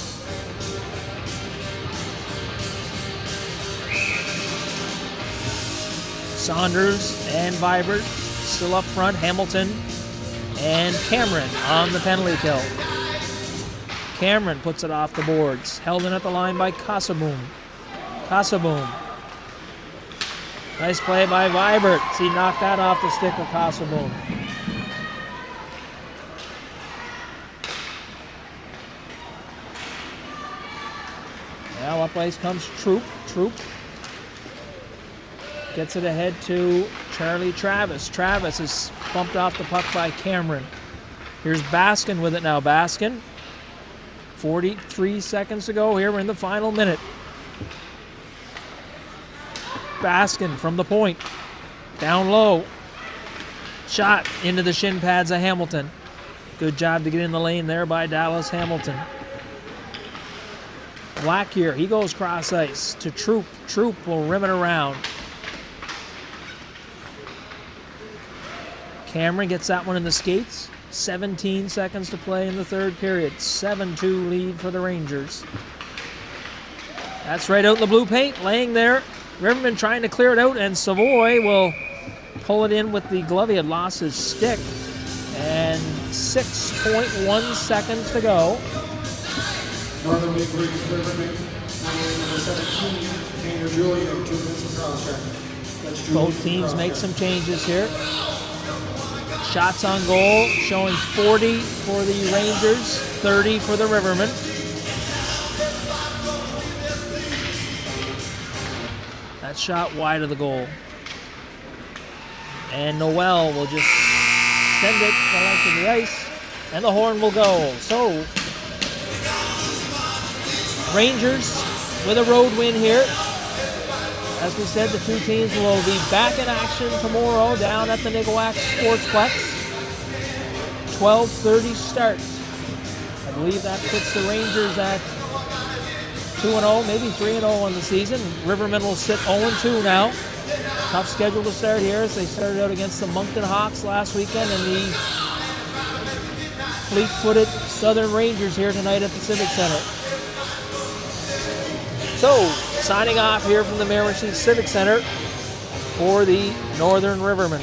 Saunders and Vibert still up front. Hamilton and Cameron on the penalty kill. Cameron puts it off the boards. Held in at the line by Casaboom. Casaboom. Nice play by Vibert. He knocked that off the stick of Casabon. Now up ice comes Troop. Troop gets it ahead to Charlie Travis. Travis is bumped off the puck by Cameron. Here's Baskin with it now. Baskin, 43 seconds to go here. We're in the final minute. Baskin from the point. Down low. Shot into the shin pads of Hamilton. Good job to get in the lane there by Dallas Hamilton. Black here. He goes cross ice to Troop. Troop will rim it around. Cameron gets that one in the skates. 17 seconds to play in the third period. 7-2 lead for the Rangers. That's right out in the blue paint, laying there. Rivermen trying to clear it out, and Savoy will pull it in with the glove. He had lost his stick. And 6.1 seconds to go. Northern League Rivermen, number 17, Tanner Julian, 2 minutes of cross check. That's Julian. Both teams make some changes here. Shots on goal showing 40 for the Rangers, 30 for the Rivermen. That shot wide of the goal. And Noel will just send it the length of the ice, and the horn will go. So, Rangers with a road win here. As we said, the two teams will be back in action tomorrow down at the Nigawak Sportsplex. 12:30 start. I believe that puts the Rangers at 2-0, maybe 3-0 on the season. Rivermen will sit 0-2 now. Tough schedule to start here as they started out against the Moncton Hawks last weekend and the fleet-footed Southern Rangers here tonight at the Civic Center. So, signing off here from the Miramichi Civic Center for the Northern Rivermen.